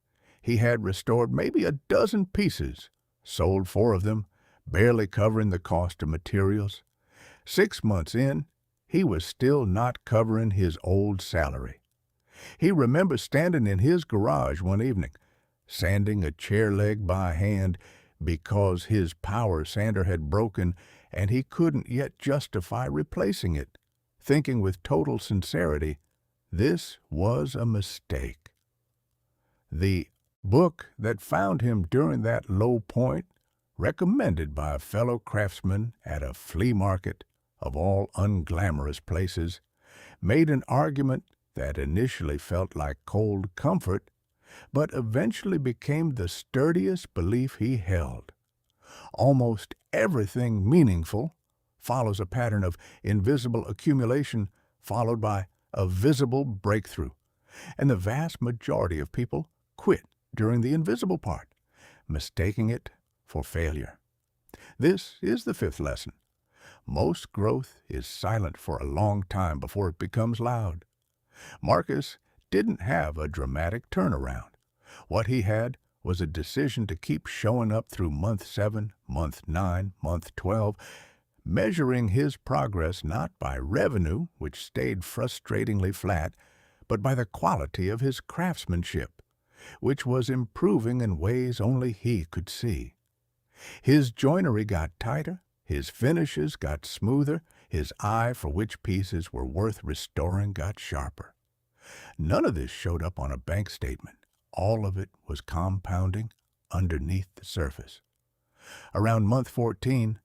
He had restored maybe a dozen pieces, sold 4 of them, barely covering the cost of materials. 6 months in, he was still not covering his old salary. He remembers standing in his garage one evening, sanding a chair leg by hand because his power sander had broken and he couldn't yet justify replacing it, thinking with total sincerity, this was a mistake. The book that found him during that low point, recommended by a fellow craftsman at a flea market of all unglamorous places, made an argument that initially felt like cold comfort, but eventually became the sturdiest belief he held. Almost everything meaningful follows a pattern of invisible accumulation followed by a visible breakthrough, and the vast majority of people quit during the invisible part, mistaking it for failure. This is the 5th lesson. Most growth is silent for a long time before it becomes loud. Marcus didn't have a dramatic turnaround. What he had was a decision to keep showing up through month 7, month 9, month 12, measuring his progress not by revenue, which stayed frustratingly flat, but by the quality of his craftsmanship, which was improving in ways only he could see. His joinery got tighter, his finishes got smoother, his eye for which pieces were worth restoring got sharper. None of this showed up on a bank statement. All of it was compounding underneath the surface. Around month 14,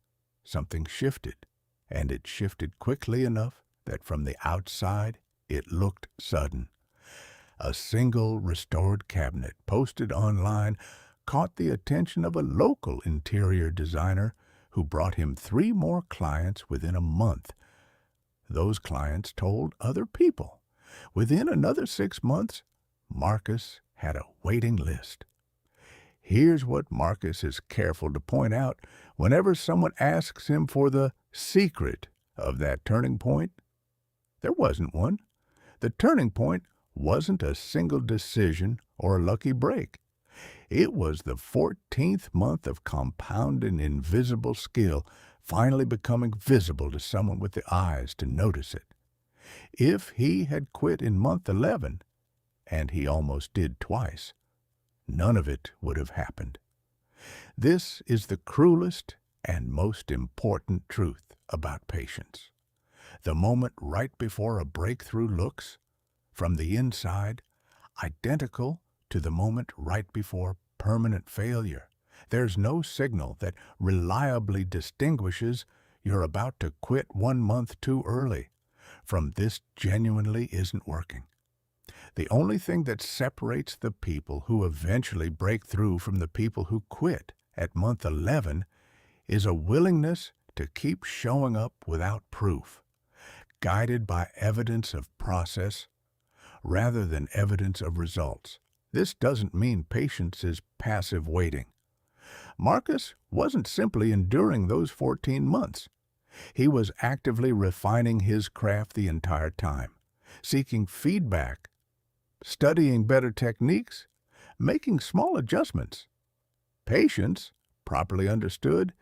something shifted, and it shifted quickly enough that from the outside it looked sudden. A single restored cabinet posted online caught the attention of a local interior designer who brought him 3 more clients within a month. Those clients told other people. Within another 6 months, Marcus had a waiting list. Here's what Marcus is careful to point out whenever someone asks him for the secret of that turning point. There wasn't one. The turning point wasn't a single decision or a lucky break. It was the 14th month of compounding invisible skill finally becoming visible to someone with the eyes to notice it. If he had quit in month 11, and he almost did twice, none of it would have happened. This is the cruelest and most important truth about patience. The moment right before a breakthrough looks, from the inside, identical to the moment right before permanent failure. There's no signal that reliably distinguishes you're about to quit 1 month too early from this genuinely isn't working. The only thing that separates the people who eventually break through from the people who quit at month 11 is a willingness to keep showing up without proof, guided by evidence of process rather than evidence of results. This doesn't mean patience is passive waiting. Marcus wasn't simply enduring those 14 months. He was actively refining his craft the entire time, seeking feedback, studying better techniques, making small adjustments. Patience, properly understood,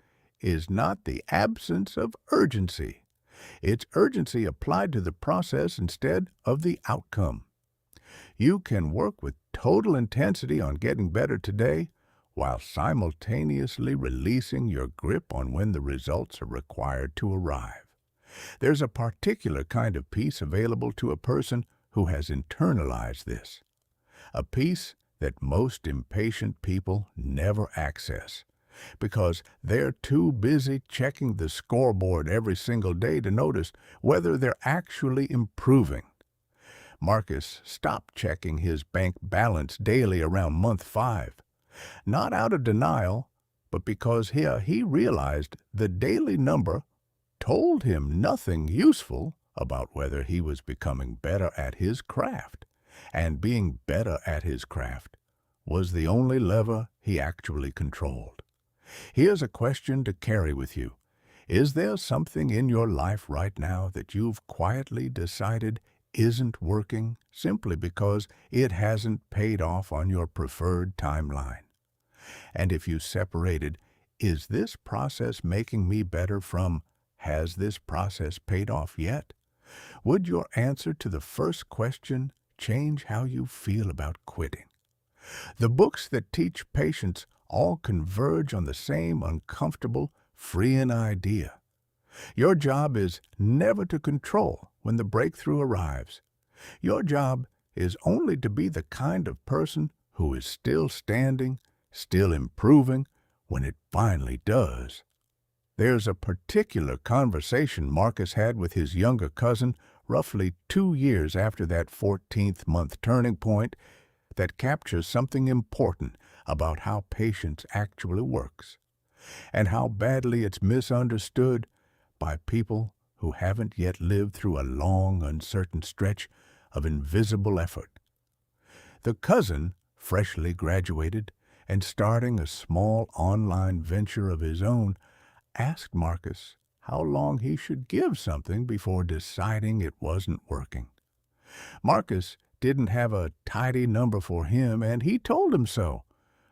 is not the absence of urgency. It's urgency applied to the process instead of the outcome. You can work with total intensity on getting better today while simultaneously releasing your grip on when the results are required to arrive. There's a particular kind of peace available to a person who has internalized this, a peace that most impatient people never access because they're too busy checking the scoreboard every single day to notice whether they're actually improving. Marcus stopped checking his bank balance daily around month 5, not out of denial, but because he realized the daily number told him nothing useful about whether he was becoming better at his craft, and being better at his craft was the only lever he actually controlled. Here's a question to carry with you. Is there something in your life right now that you've quietly decided isn't working simply because it hasn't paid off on your preferred timeline? And if you separated, is this process making me better from, has this process paid off yet? Would your answer to the first question change how you feel about quitting? The books that teach patience all converge on the same uncomfortable, freeing idea. Your job is never to control when the breakthrough arrives. Your job is only to be the kind of person who is still standing, still improving when it finally does. There's a particular conversation Marcus had with his younger cousin roughly 2 years after that 14th month turning point that captures something important about how patience actually works, and how badly it's misunderstood by people who haven't yet lived through a long, uncertain stretch of invisible effort. The cousin, freshly graduated and starting a small online venture of his own, asked Marcus how long he should give something before deciding it wasn't working. Marcus didn't have a tidy number for him, and he told him so.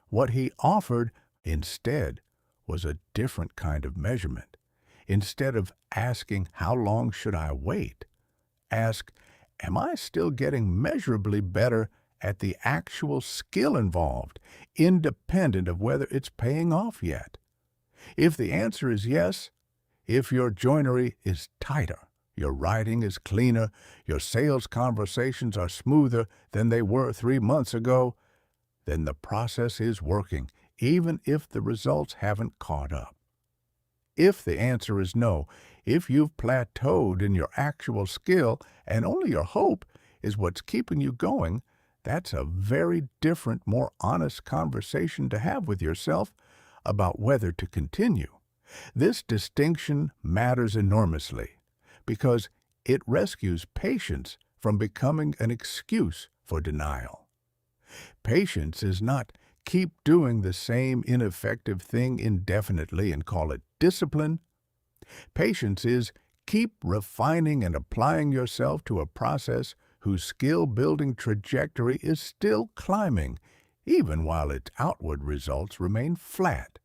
What he offered instead was a different kind of measurement. Instead of asking, how long should I wait? Ask, am I still getting measurably better at the actual skill involved, independent of whether it's paying off yet? If the answer is yes, if your joinery is tighter, your writing is cleaner, your sales conversations are smoother than they were 3 months ago, then the process is working, even if the results haven't caught up. If the answer is no, if you've plateaued in your actual skill and only your hope is what's keeping you going, that's a very different, more honest conversation to have with yourself about whether to continue. This distinction matters enormously because it rescues patience from becoming an excuse for denial. Patience is not keep doing the same ineffective thing indefinitely and call it discipline. Patience is keep refining and applying yourself to a process whose skill-building trajectory is still climbing, even while its outward results remain flat.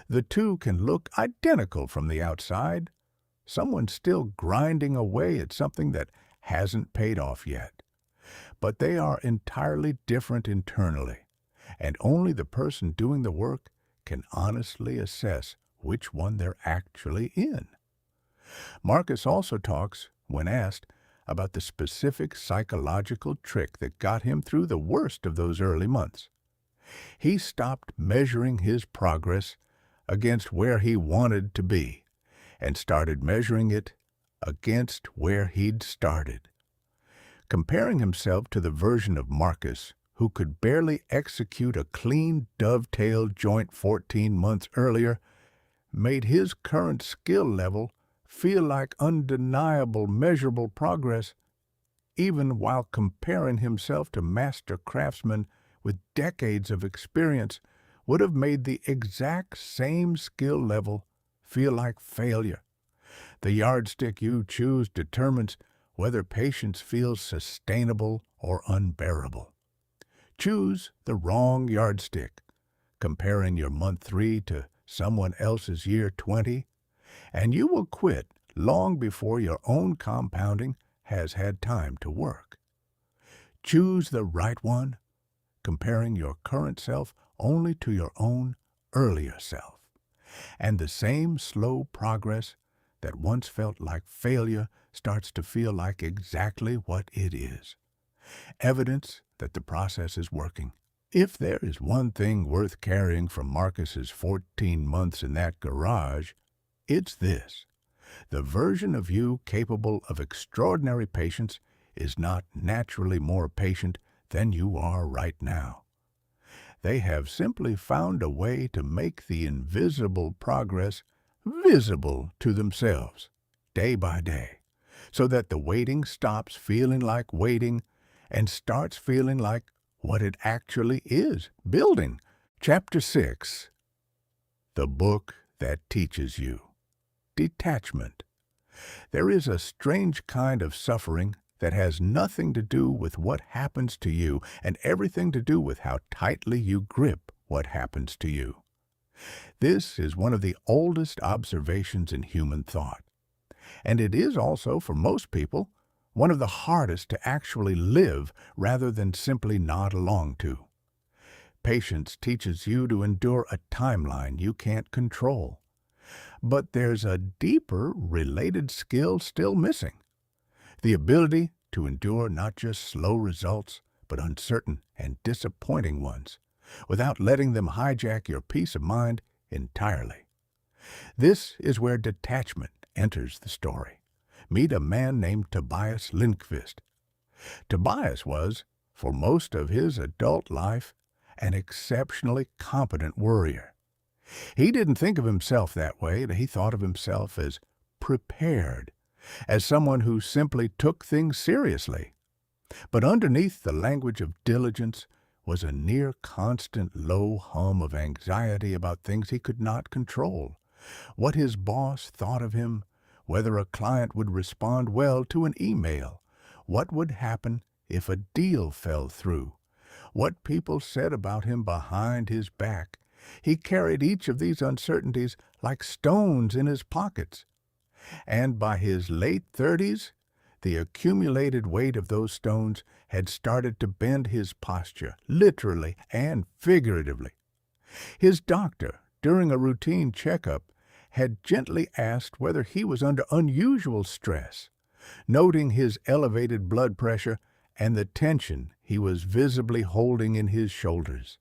The two can look identical from the outside. Someone still grinding away at something that hasn't paid off yet. But they are entirely different internally, and only the person doing the work can honestly assess which one they're actually in. Marcus also talks, when asked, about the specific psychological trick that got him through the worst of those early months. He stopped measuring his progress against where he wanted to be and started measuring it against where he'd started. Comparing himself to the version of Marcus who could barely execute a clean dovetail joint 14 months earlier made his current skill level feel like undeniable, measurable progress, even while comparing himself to master craftsmen with decades of experience would have made the exact same skill level feel like failure. The yardstick you choose determines whether patience feels sustainable or unbearable. Choose the wrong yardstick, comparing your month 3 to someone else's year 20, and you will quit long before your own compounding has had time to work. Choose the right one, comparing your current self only to your own earlier self, and the same slow progress that once felt like failure starts to feel like exactly what it is. Evidence that the process is working. If there is one thing worth carrying from Marcus's 14 months in that garage, it's this. The version of you capable of extraordinary patience is not naturally more patient than you are right now. They have simply found a way to make the invisible progress visible to themselves, day by day, so that the waiting stops feeling like waiting and starts feeling like what it actually is, building. Chapter 6. The Book That Teaches You. Detachment. There is a strange kind of suffering that has nothing to do with what happens to you and everything to do with how tightly you grip what happens to you. This is one of the oldest observations in human thought, and it is also, for most people, one of the hardest to actually live rather than simply nod along to. Patience teaches you to endure a timeline you can't control. But there's a deeper, related skill still missing. The ability to endure not just slow results, but uncertain and disappointing ones, without letting them hijack your peace of mind entirely. This is where detachment enters the story. Meet a man named Tobias Lindquist. Tobias was, for most of his adult life, an exceptionally competent worrier. He didn't think of himself that way. He thought of himself as prepared, as someone who simply took things seriously. But underneath the language of diligence was a near constant low hum of anxiety about things he could not control. What his boss thought of him, whether a client would respond well to an email, what would happen if a deal fell through, what people said about him behind his back. He carried each of these uncertainties like stones in his pockets. And by his late 30s, the accumulated weight of those stones had started to bend his posture, literally and figuratively. His doctor, during a routine checkup, had gently asked whether he was under unusual stress, noting his elevated blood pressure and the tension he was visibly holding in his shoulders.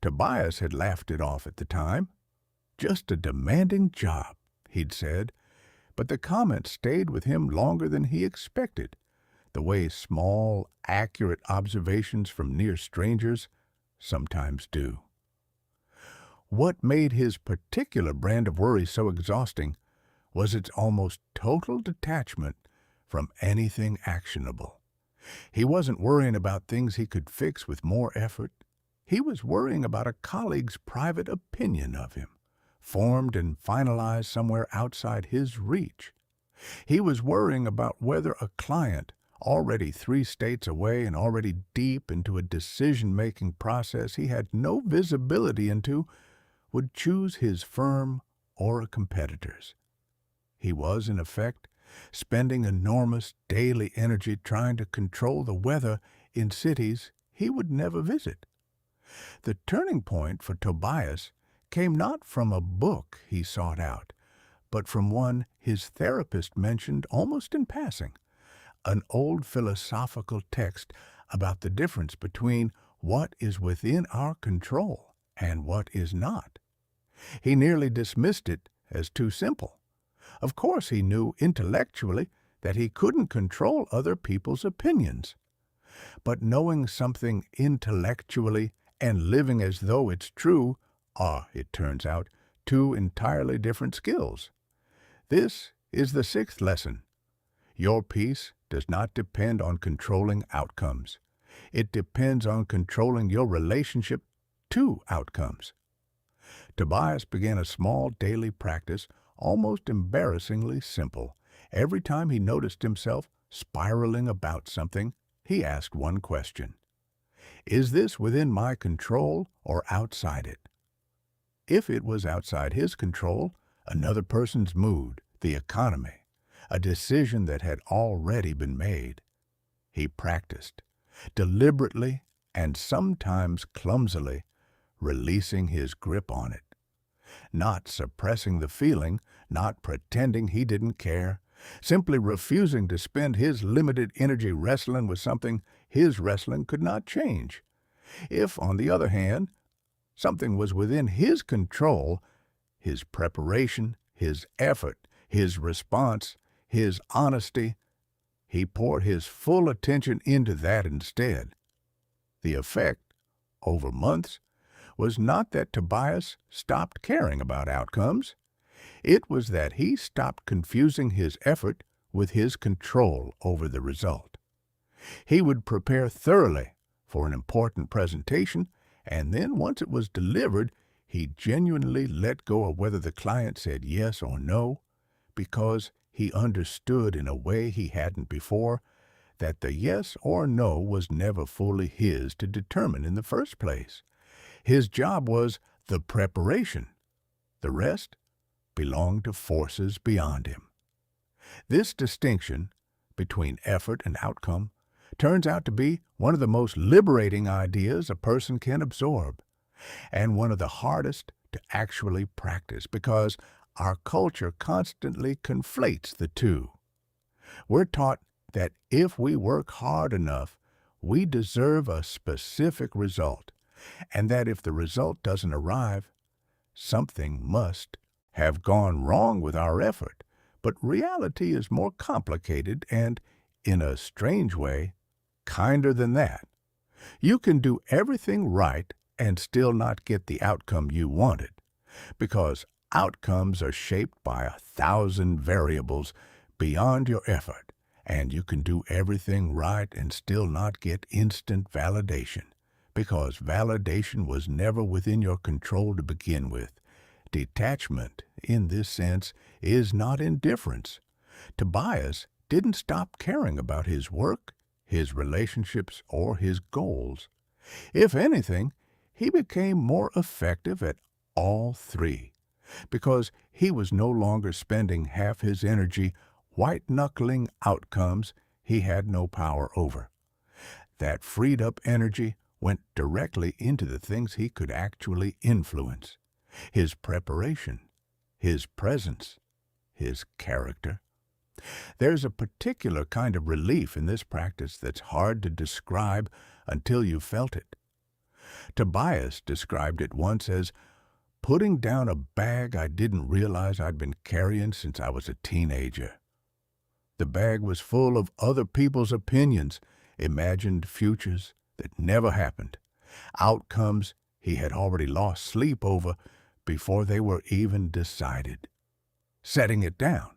Tobias had laughed it off at the time. Just a demanding job, he'd said, but the comment stayed with him longer than he expected, the way small, accurate observations from near strangers sometimes do. What made his particular brand of worry so exhausting was its almost total detachment from anything actionable. He wasn't worrying about things he could fix with more effort. He was worrying about a colleague's private opinion of him, formed and finalized somewhere outside his reach. He was worrying about whether a client, already 3 states away and already deep into a decision-making process he had no visibility into, would choose his firm or a competitor's. He was, in effect, spending enormous daily energy trying to control the weather in cities he would never visit. The turning point for Tobias came not from a book he sought out, but from one his therapist mentioned almost in passing, an old philosophical text about the difference between what is within our control and what is not. He nearly dismissed it as too simple. Of course, he knew intellectually that he couldn't control other people's opinions. But knowing something intellectually and living as though it's true are, it turns out, two entirely different skills. This is the sixth lesson. Your peace does not depend on controlling outcomes. It depends on controlling your relationship to outcomes. Tobias began a small daily practice, almost embarrassingly simple. Every time he noticed himself spiraling about something, he asked one question. Is this within my control or outside it? If it was outside his control, another person's mood, the economy, a decision that had already been made, he practiced, deliberately and sometimes clumsily, releasing his grip on it. Not suppressing the feeling, not pretending he didn't care, simply refusing to spend his limited energy wrestling with something his wrestling could not change. If, on the other hand, something was within his control, his preparation, his effort, his response, his honesty, he poured his full attention into that instead. The effect, over months, was not that Tobias stopped caring about outcomes. It was that he stopped confusing his effort with his control over the result. He would prepare thoroughly for an important presentation, and then once it was delivered, he genuinely let go of whether the client said yes or no, because he understood in a way he hadn't before that the yes or no was never fully his to determine in the first place. His job was the preparation. The rest belonged to forces beyond him. This distinction between effort and outcome turns out to be one of the most liberating ideas a person can absorb, and one of the hardest to actually practice because our culture constantly conflates the two. We're taught that if we work hard enough, we deserve a specific result, and that if the result doesn't arrive, something must have gone wrong with our effort. But reality is more complicated and, in a strange way, kinder than that. You can do everything right and still not get the outcome you wanted, because outcomes are shaped by 1,000 variables beyond your effort, and you can do everything right and still not get instant validation, because validation was never within your control to begin with. Detachment, in this sense, is not indifference. Tobias didn't stop caring about his work, his relationships, or his goals. If anything, he became more effective at all three, because he was no longer spending half his energy white-knuckling outcomes he had no power over. That freed-up energy went directly into the things he could actually influence: his preparation, his presence, his character. There's a particular kind of relief in this practice that's hard to describe until you've felt it. Tobias described it once as putting down a bag I didn't realize I'd been carrying since I was a teenager. The bag was full of other people's opinions, imagined futures that never happened, outcomes he had already lost sleep over before they were even decided. Setting it down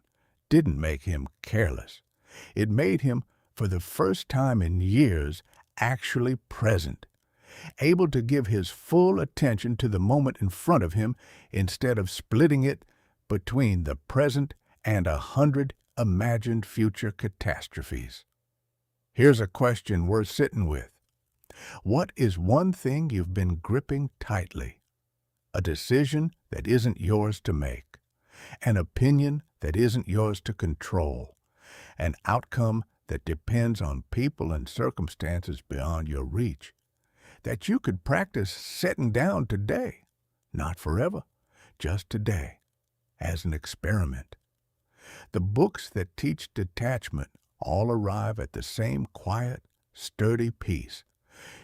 didn't make him careless. It made him, for the first time in years, actually present, able to give his full attention to the moment in front of him instead of splitting it between the present and 100 imagined future catastrophes. Here's a question worth sitting with. What is one thing you've been gripping tightly? A decision that isn't yours to make, an opinion that isn't yours to control, an outcome that depends on people and circumstances beyond your reach, that you could practice setting down today, not forever, just today, as an experiment. The books that teach detachment all arrive at the same quiet, sturdy peace.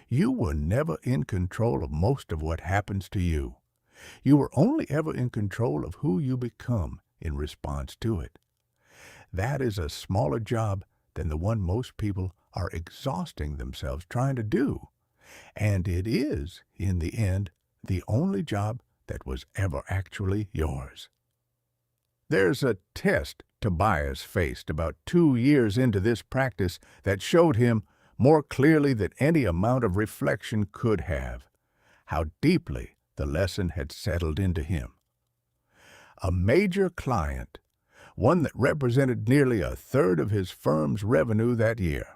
You were never in control of most of what happens to you. You were only ever in control of who you become in response to it. That is a smaller job than the one most people are exhausting themselves trying to do. And it is, in the end, the only job that was ever actually yours. There's a test Tobias faced about 2 years into this practice that showed him more clearly than any amount of reflection could have how deeply the lesson had settled into him. A major client, one that represented nearly a third of his firm's revenue that year,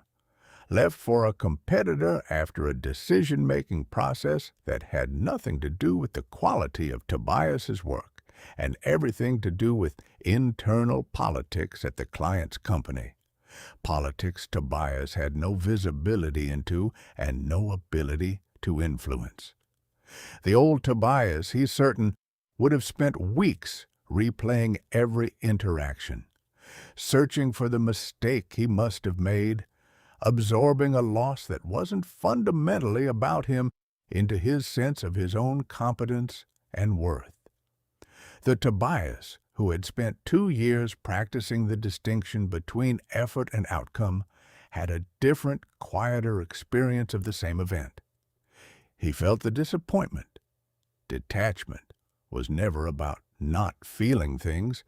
left for a competitor after a decision-making process that had nothing to do with the quality of Tobias's work and everything to do with internal politics at the client's company. Politics Tobias had no visibility into and no ability to influence. The old Tobias, he's certain, would have spent weeks replaying every interaction, searching for the mistake he must have made, absorbing a loss that wasn't fundamentally about him into his sense of his own competence and worth. The Tobias, who had spent 2 years practicing the distinction between effort and outcome, had a different, quieter experience of the same event. He felt the disappointment. Detachment was never about not feeling things,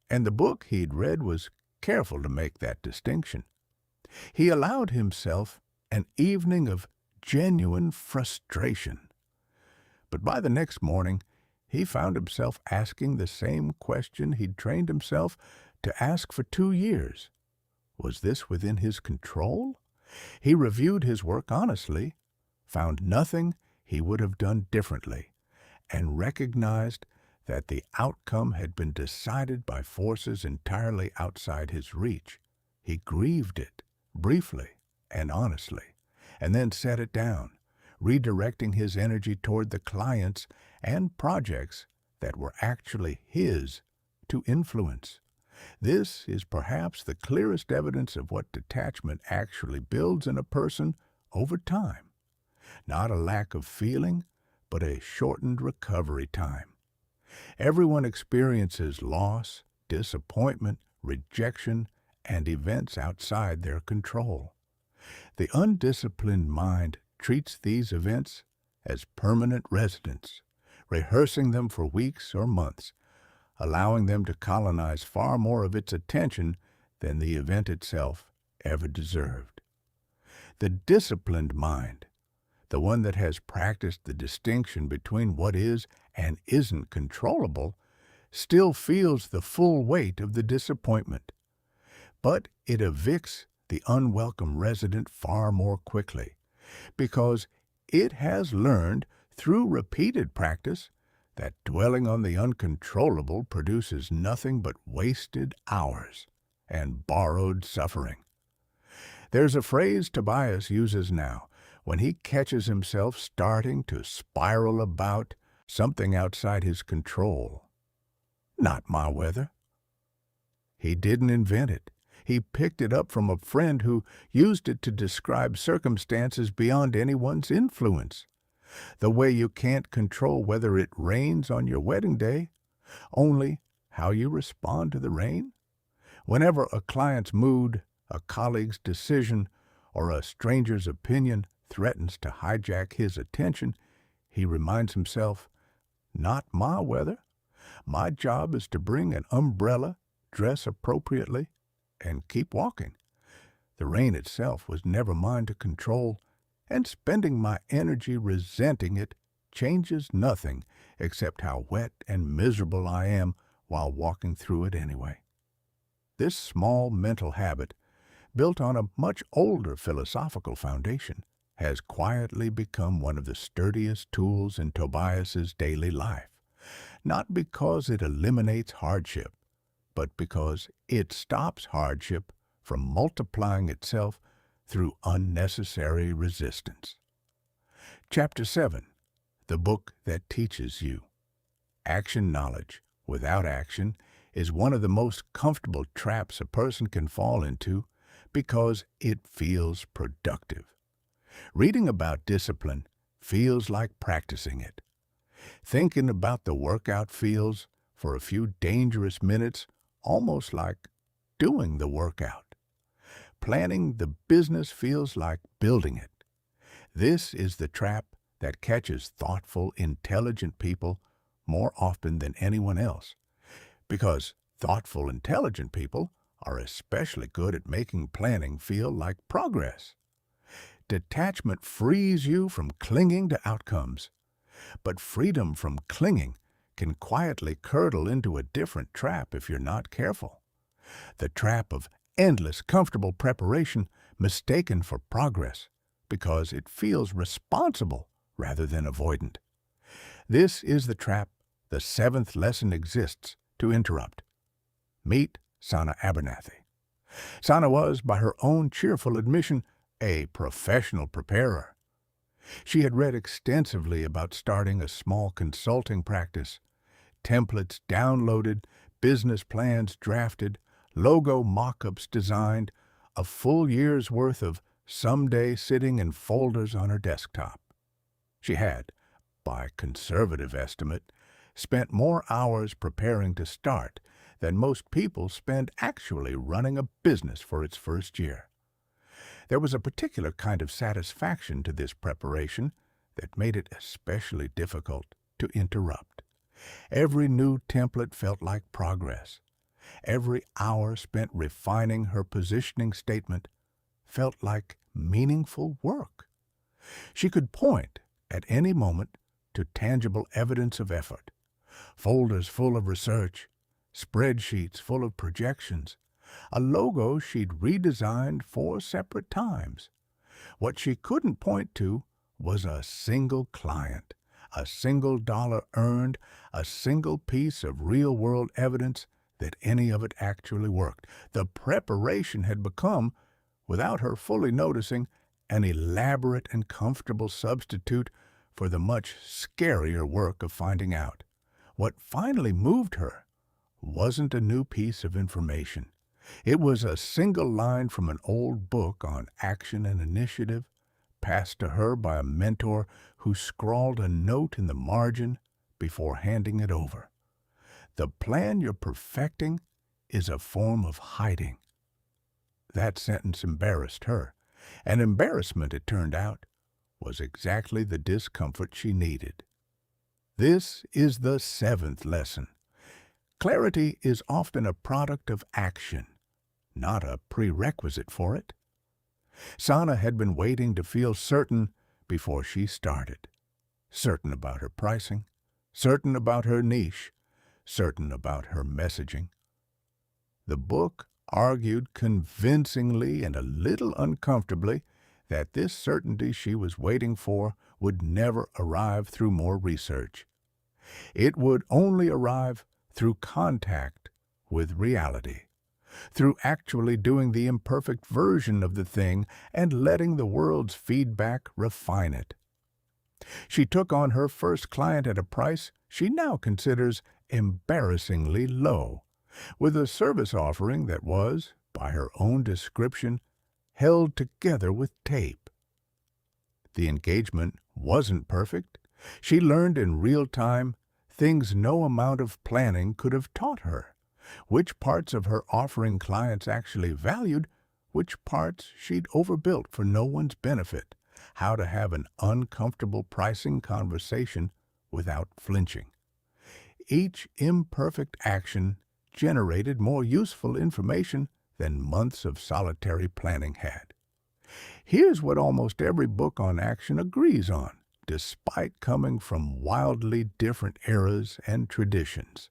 and the book he'd read was careful to make that distinction. He allowed himself an evening of genuine frustration. But by the next morning, he found himself asking the same question he'd trained himself to ask for 2 years. Was this within his control? He reviewed his work honestly, found nothing he would have done differently, and recognized that the outcome had been decided by forces entirely outside his reach. He grieved it, briefly and honestly, and then set it down, redirecting his energy toward the clients and projects that were actually his to influence. This is perhaps the clearest evidence of what detachment actually builds in a person over time. Not a lack of feeling, but a shortened recovery time. Everyone experiences loss, disappointment, rejection, and events outside their control. The undisciplined mind treats these events as permanent residents, rehearsing them for weeks or months, allowing them to colonize far more of its attention than the event itself ever deserved. The disciplined mind, the one that has practiced the distinction between what is and isn't controllable, still feels the full weight of the disappointment. But it evicts the unwelcome resident far more quickly, because it has learned through repeated practice that dwelling on the uncontrollable produces nothing but wasted hours and borrowed suffering. There's a phrase Tobias uses now when he catches himself starting to spiral about something outside his control. Not my weather. He didn't invent it. He picked it up from a friend who used it to describe circumstances beyond anyone's influence. The way you can't control whether it rains on your wedding day, only how you respond to the rain. Whenever a client's mood, a colleague's decision, or a stranger's opinion threatens to hijack his attention, he reminds himself, not my weather. My job is to bring an umbrella, dress appropriately, and keep walking. The rain itself was never mine to control, and spending my energy resenting it changes nothing except how wet and miserable I am while walking through it anyway. This small mental habit, built on a much older philosophical foundation, has quietly become one of the sturdiest tools in Tobias's daily life, not because it eliminates hardship, but because it stops hardship from multiplying itself through unnecessary resistance. Chapter 7. The Book That Teaches You. Action knowledge without action is one of the most comfortable traps a person can fall into because it feels productive. Reading about discipline feels like practicing it. Thinking about the workout feels, for a few dangerous minutes, almost like doing the workout. Planning the business feels like building it. This is the trap that catches thoughtful, intelligent people more often than anyone else, because thoughtful, intelligent people are especially good at making planning feel like progress. Detachment frees you from clinging to outcomes, but freedom from clinging can quietly curdle into a different trap if you're not careful. The trap of endless, comfortable preparation mistaken for progress because it feels responsible rather than avoidant. This is the trap the seventh lesson exists to interrupt. Meet Sana Abernathy. Sana was, by her own cheerful admission, a professional preparer. She had read extensively about starting a small consulting practice, templates downloaded, business plans drafted, logo mock-ups designed, a full year's worth of someday sitting in folders on her desktop. She had, by conservative estimate, spent more hours preparing to start than most people spend actually running a business for its first year. There was a particular kind of satisfaction to this preparation that made it especially difficult to interrupt. Every new template felt like progress. Every hour spent refining her positioning statement felt like meaningful work. She could point at any moment to tangible evidence of effort, folders full of research, spreadsheets full of projections, a logo she'd redesigned 4 separate times. What she couldn't point to was a single client, a single dollar earned, a single piece of real-world evidence that any of it actually worked. The preparation had become, without her fully noticing, an elaborate and comfortable substitute for the much scarier work of finding out. What finally moved her wasn't a new piece of information. It was a single line from an old book on action and initiative, passed to her by a mentor who scrawled a note in the margin before handing it over. The plan you're perfecting is a form of hiding. That sentence embarrassed her, and embarrassment, it turned out, was exactly the discomfort she needed. This is the 7th lesson. Clarity is often a product of action, not a prerequisite for it. Sana had been waiting to feel certain before she started. Certain about her pricing, certain about her niche, certain about her messaging. The book argued convincingly and a little uncomfortably that this certainty she was waiting for would never arrive through more research. It would only arrive through contact with reality, through actually doing the imperfect version of the thing and letting the world's feedback refine it. She took on her first client at a price she now considers embarrassingly low, with a service offering that was, by her own description, held together with tape. The engagement wasn't perfect. She learned in real time things no amount of planning could have taught her, which parts of her offering clients actually valued, which parts she'd overbuilt for no one's benefit, how to have an uncomfortable pricing conversation without flinching. Each imperfect action generated more useful information than months of solitary planning had. Here's what almost every book on action agrees on, despite coming from wildly different eras and traditions.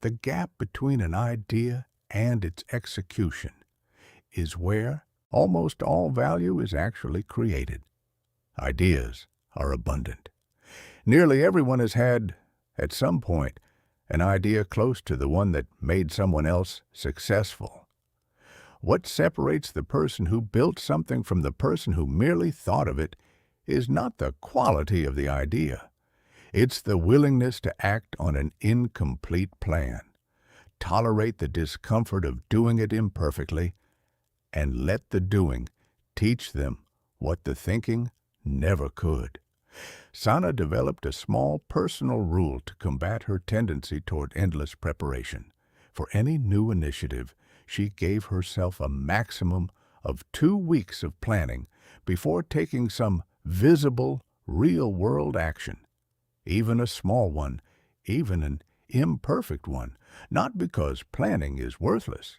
The gap between an idea and its execution is where almost all value is actually created. Ideas are abundant. Nearly everyone has had, at some point, an idea close to the one that made someone else successful. What separates the person who built something from the person who merely thought of it is not the quality of the idea. It's the willingness to act on an incomplete plan, tolerate the discomfort of doing it imperfectly, and let the doing teach them what the thinking never could. Sana developed a small personal rule to combat her tendency toward endless preparation. For any new initiative, she gave herself a maximum of 2 weeks of planning before taking some visible, real-world action, even a small one, even an imperfect one, not because planning is worthless.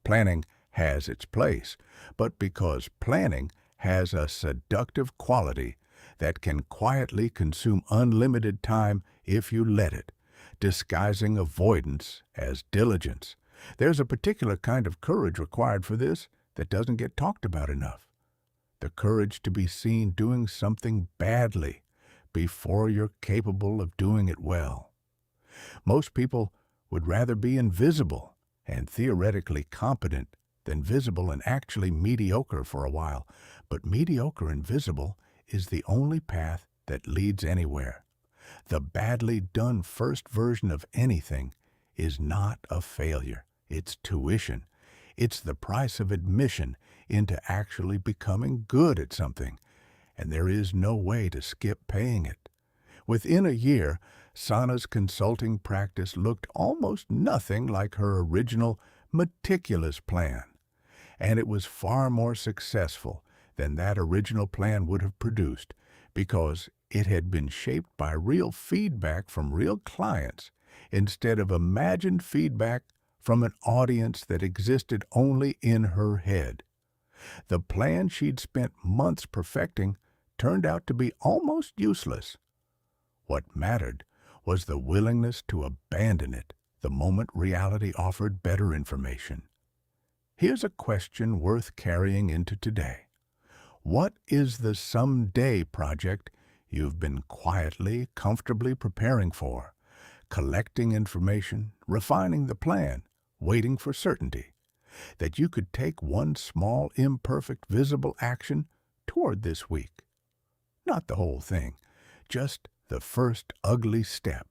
Planning has its place, but because planning has a seductive quality that can quietly consume unlimited time if you let it, disguising avoidance as diligence. There's a particular kind of courage required for this that doesn't get talked about enough. The courage to be seen doing something badly before you're capable of doing it well. Most people would rather be invisible and theoretically competent than visible and actually mediocre for a while, but mediocre and visible is the only path that leads anywhere. The badly done first version of anything is not a failure. It's tuition. It's the price of admission into actually becoming good at something, and there is no way to skip paying it. Within a year, Sana's consulting practice looked almost nothing like her original meticulous plan, and it was far more successful than that original plan would have produced because it had been shaped by real feedback from real clients instead of imagined feedback from an audience that existed only in her head. The plan she'd spent months perfecting turned out to be almost useless. What mattered was the willingness to abandon it the moment reality offered better information. Here's a question worth carrying into today. What is the someday project you've been quietly, comfortably preparing for, collecting information, refining the plan, waiting for certainty, that you could take one small, imperfect, visible action toward this week? Not the whole thing, just the first ugly step.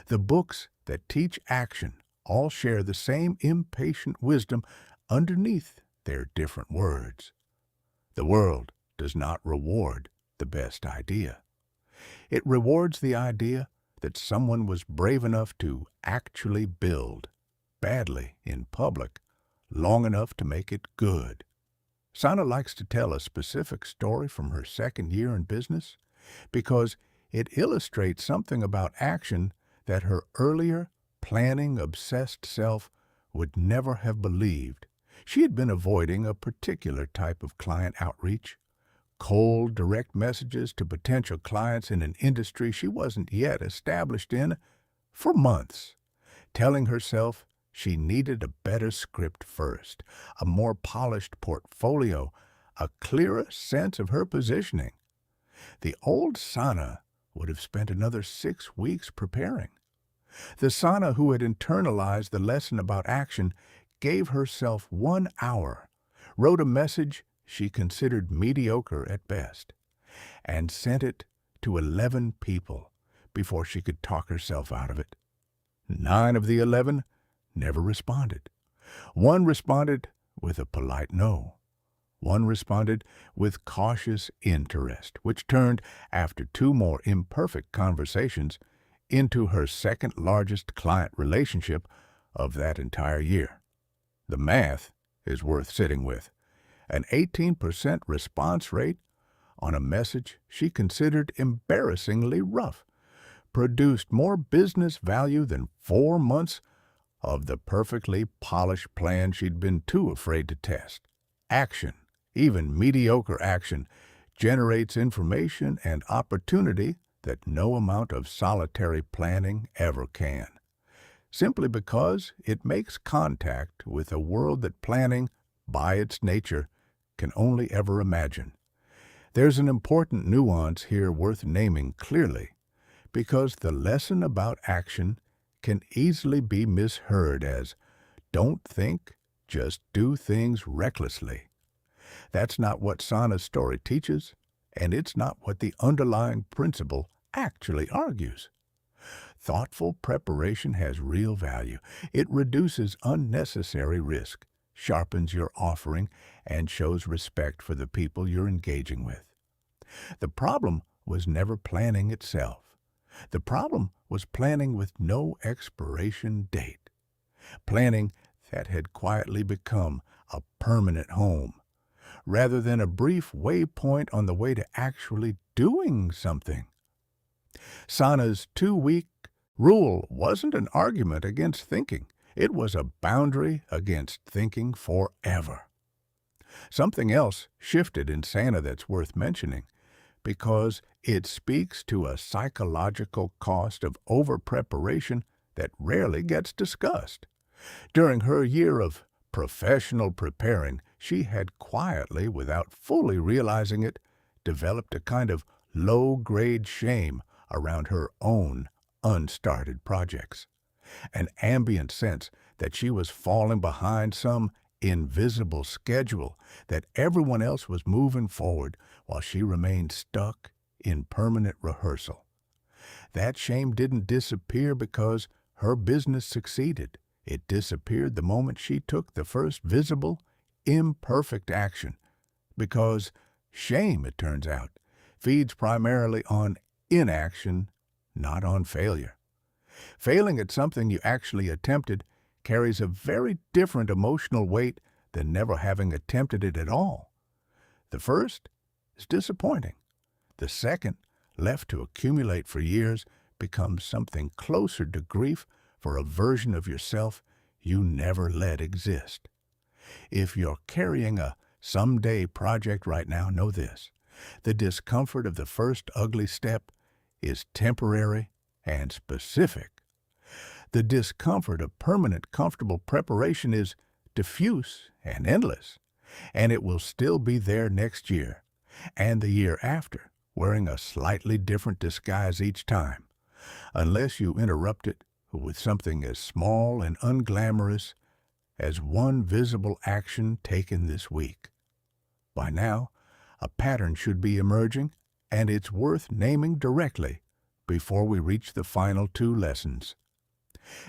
The books that teach action all share the same impatient wisdom underneath their different words. The world does not reward the best idea. It rewards the idea that someone was brave enough to actually build, badly in public, long enough to make it good. Sana likes to tell a specific story from her second year in business because it illustrates something about action that her earlier, planning-obsessed self would never have believed. She had been avoiding a particular type of client outreach, cold, direct messages to potential clients in an industry she wasn't yet established in, for months, telling herself she needed a better script first, a more polished portfolio, a clearer sense of her positioning. The old Sana would have spent another 6 weeks preparing. The Sana who had internalized the lesson about action gave herself 1 hour, wrote a message she considered mediocre at best, and sent it to 11 people before she could talk herself out of it. 9 of the 11 never responded. 1 responded with a polite no. 1 responded with cautious interest, which turned, after 2 more imperfect conversations, into her second-largest client relationship of that entire year. The math is worth sitting with. An 18% response rate on a message she considered embarrassingly rough produced more business value than 4 months of the perfectly polished plan she'd been too afraid to test. Action, even mediocre action, generates information and opportunity that no amount of solitary planning ever can, simply because it makes contact with a world that planning, by its nature, can only ever imagine. There's an important nuance here worth naming clearly, because the lesson about action can easily be misheard as "don't think, just do things recklessly. That's not what Sana's story teaches, and it's not what the underlying principle actually argues. Thoughtful preparation has real value. It reduces unnecessary risk, sharpens your offering, and shows respect for the people you're engaging with. The problem was never planning itself. The problem was planning with no expiration date. Planning that had quietly become a permanent home, rather than a brief waypoint on the way to actually doing something. Sana's 2-week rule wasn't an argument against thinking. It was a boundary against thinking forever. Something else shifted in Sana that's worth mentioning, because it speaks to a psychological cost of over-preparation that rarely gets discussed. During her year of professional preparing, she had quietly, without fully realizing it, developed a kind of low-grade shame around her own unstarted projects, an ambient sense that she was falling behind some invisible schedule, that everyone else was moving forward while she remained stuck in permanent rehearsal. That shame didn't disappear because her business succeeded. It disappeared the moment she took the first visible, imperfect action, because shame, it turns out, feeds primarily on inaction, not on failure. Failing at something you actually attempted carries a very different emotional weight than never having attempted it at all. The first is disappointing. The second, left to accumulate for years, becomes something closer to grief for a version of yourself you never let exist. If you're carrying a someday project right now, know this: the discomfort of the first ugly step is temporary and specific. The discomfort of permanent, comfortable preparation is diffuse and endless, and it will still be there next year and the year after, wearing a slightly different disguise each time, unless you interrupt it with something as small and unglamorous as one visible action taken this week. By now, a pattern should be emerging, and it's worth naming directly before we reach the final 2 lessons.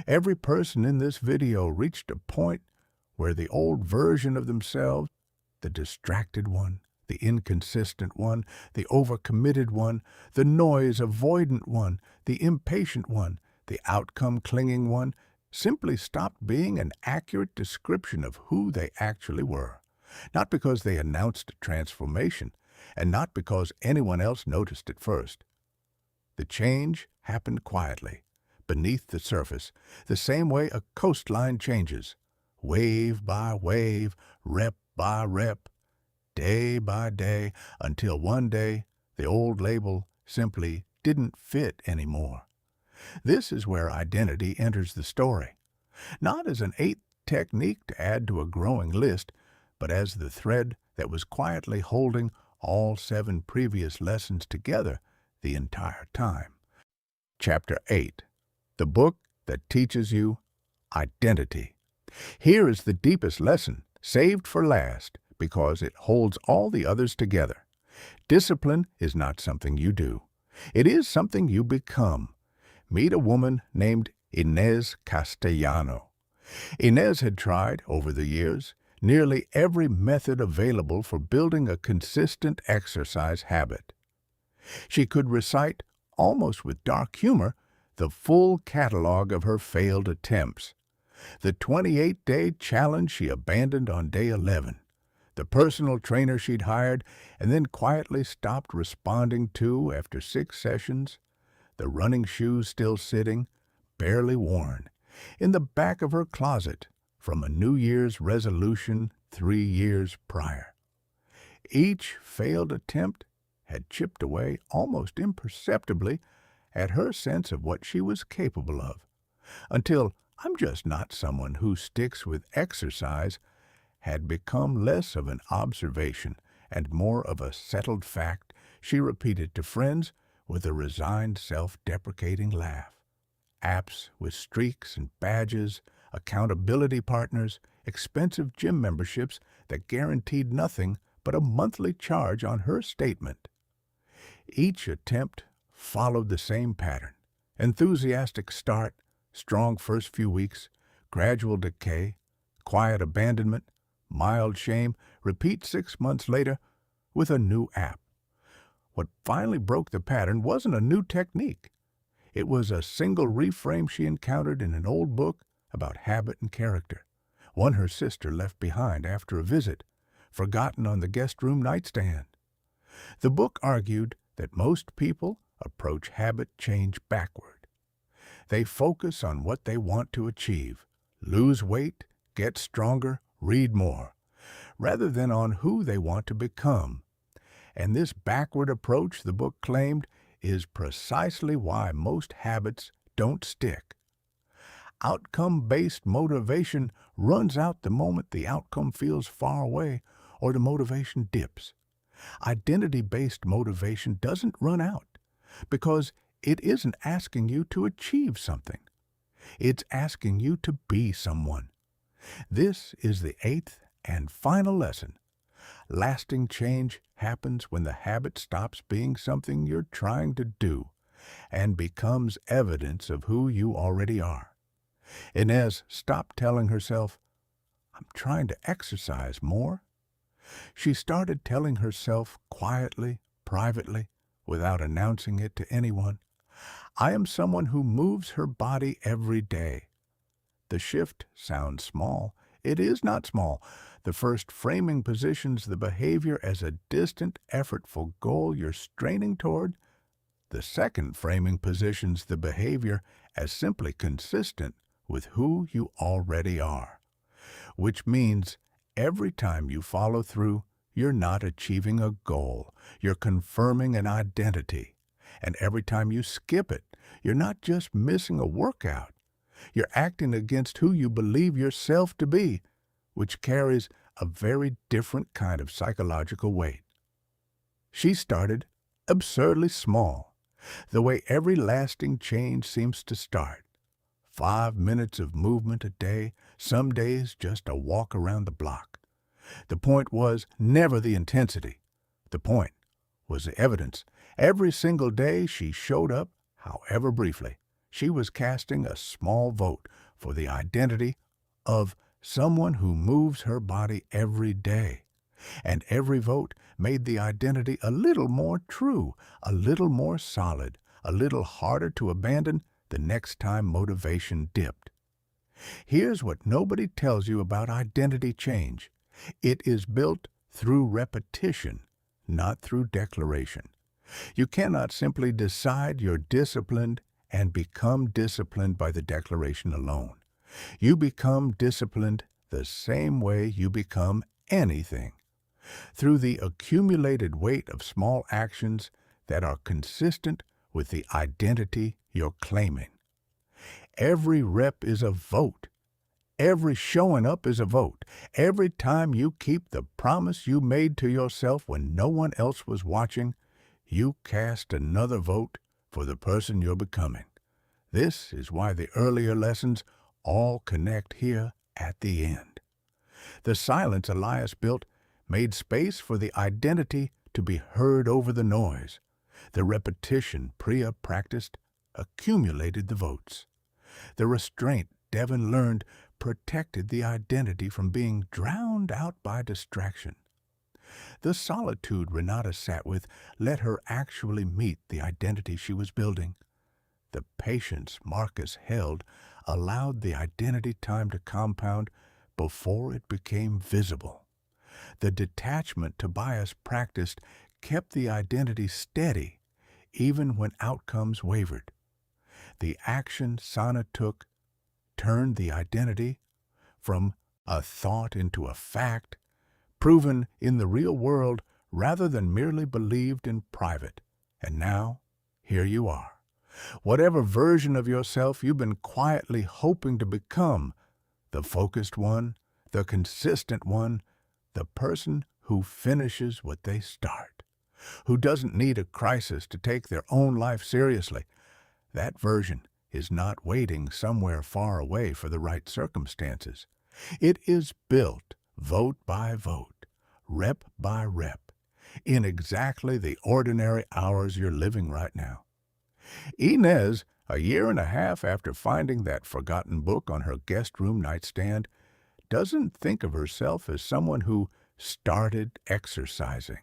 Every person in this video reached a point where the old version of themselves, the distracted one, the inconsistent one, the overcommitted one, the noise-avoidant one, the impatient one, the outcome-clinging one, simply stopped being an accurate description of who they actually were. Not because they announced a transformation, and not because anyone else noticed it first. The change happened quietly, beneath the surface, the same way a coastline changes, wave by wave, rep by rep, day by day, until one day the old label simply didn't fit anymore. This is where identity enters the story, not as an 8th technique to add to a growing list, but as the thread that was quietly holding all 7 previous lessons together the entire time. Chapter 8. The book that teaches you identity. Here is the deepest lesson, saved for last, because it holds all the others together. Discipline is not something you do. It is something you become. Meet a woman named Inez Castellano. Inez had tried, over the years, nearly every method available for building a consistent exercise habit. She could recite, almost with dark humor, the full catalog of her failed attempts. The 28-day challenge she abandoned on day 11. The personal trainer she'd hired and then quietly stopped responding to after 6 sessions. The running shoes still sitting, barely worn, in the back of her closet from a New Year's resolution 3 years prior. Each failed attempt had chipped away almost imperceptibly at her sense of what she was capable of, until "I'm just not someone who sticks with exercise" had become less of an observation and more of a settled fact she repeated to friends with a resigned, self-deprecating laugh. Apps with streaks and badges, accountability partners, expensive gym memberships that guaranteed nothing but a monthly charge on her statement. Each attempt followed the same pattern: enthusiastic start, strong first few weeks, gradual decay, quiet abandonment, mild shame, repeat 6 months later with a new app. What finally broke the pattern wasn't a new technique. It was a single reframe she encountered in an old book about habit and character, one her sister left behind after a visit, forgotten on the guest room nightstand. The book argued that most people approach habit change backward. They focus on what they want to achieve: lose weight, get stronger, read more, rather than on who they want to become. And this backward approach, the book claimed, is precisely why most habits don't stick. Outcome-based motivation runs out the moment the outcome feels far away or the motivation dips. Identity-based motivation doesn't run out because it isn't asking you to achieve something. It's asking you to be someone. This is the eighth and final lesson. Lasting change happens when the habit stops being something you're trying to do and becomes evidence of who you already are. Inez stopped telling herself, "I'm trying to exercise more." She started telling herself quietly, privately, without announcing it to anyone, "I am someone who moves her body every day." The shift sounds small. It is not small. The first framing positions the behavior as a distant, effortful goal you're straining toward. The second framing positions the behavior as simply consistent with who you already are, which means every time you follow through, you're not achieving a goal, you're confirming an identity. And every time you skip it, you're not just missing a workout, you're acting against who you believe yourself to be, which carries a very different kind of psychological weight. She started absurdly small, the way every lasting change seems to start. 5 minutes of movement a day, some days just a walk around the block. The point was never the intensity. The point was the evidence. Every single day she showed up, however briefly, she was casting a small vote for the identity of someone who moves her body every day. And every vote made the identity a little more true, a little more solid, a little harder to abandon the next time motivation dipped. Here's what nobody tells you about identity change. It is built through repetition, not through declaration. You cannot simply decide you're disciplined and become disciplined by the declaration alone. You become disciplined the same way you become anything, through the accumulated weight of small actions that are consistent with the identity you're claiming. Every rep is a vote. Every showing up is a vote. Every time you keep the promise you made to yourself when no one else was watching, you cast another vote for the person you're becoming. This is why the earlier lessons all connect here at the end. The silence Elias built made space for the identity to be heard over the noise. The repetition Priya practiced accumulated the votes. The restraint Devin learned protected the identity from being drowned out by distraction. The solitude Renata sat with let her actually meet the identity she was building. The patience Marcus held allowed the identity time to compound before it became visible. The detachment Tobias practiced kept the identity steady even when outcomes wavered. The action Sana took turned the identity from a thought into a fact, proven in the real world rather than merely believed in private. And now, here you are. Whatever version of yourself you've been quietly hoping to become, the focused one, the consistent one, the person who finishes what they start, who doesn't need a crisis to take their own life seriously. That version is not waiting somewhere far away for the right circumstances. It is built vote by vote, rep by rep, in exactly the ordinary hours you're living right now. Inez, a year and a half after finding that forgotten book on her guest room nightstand, doesn't think of herself as someone who started exercising.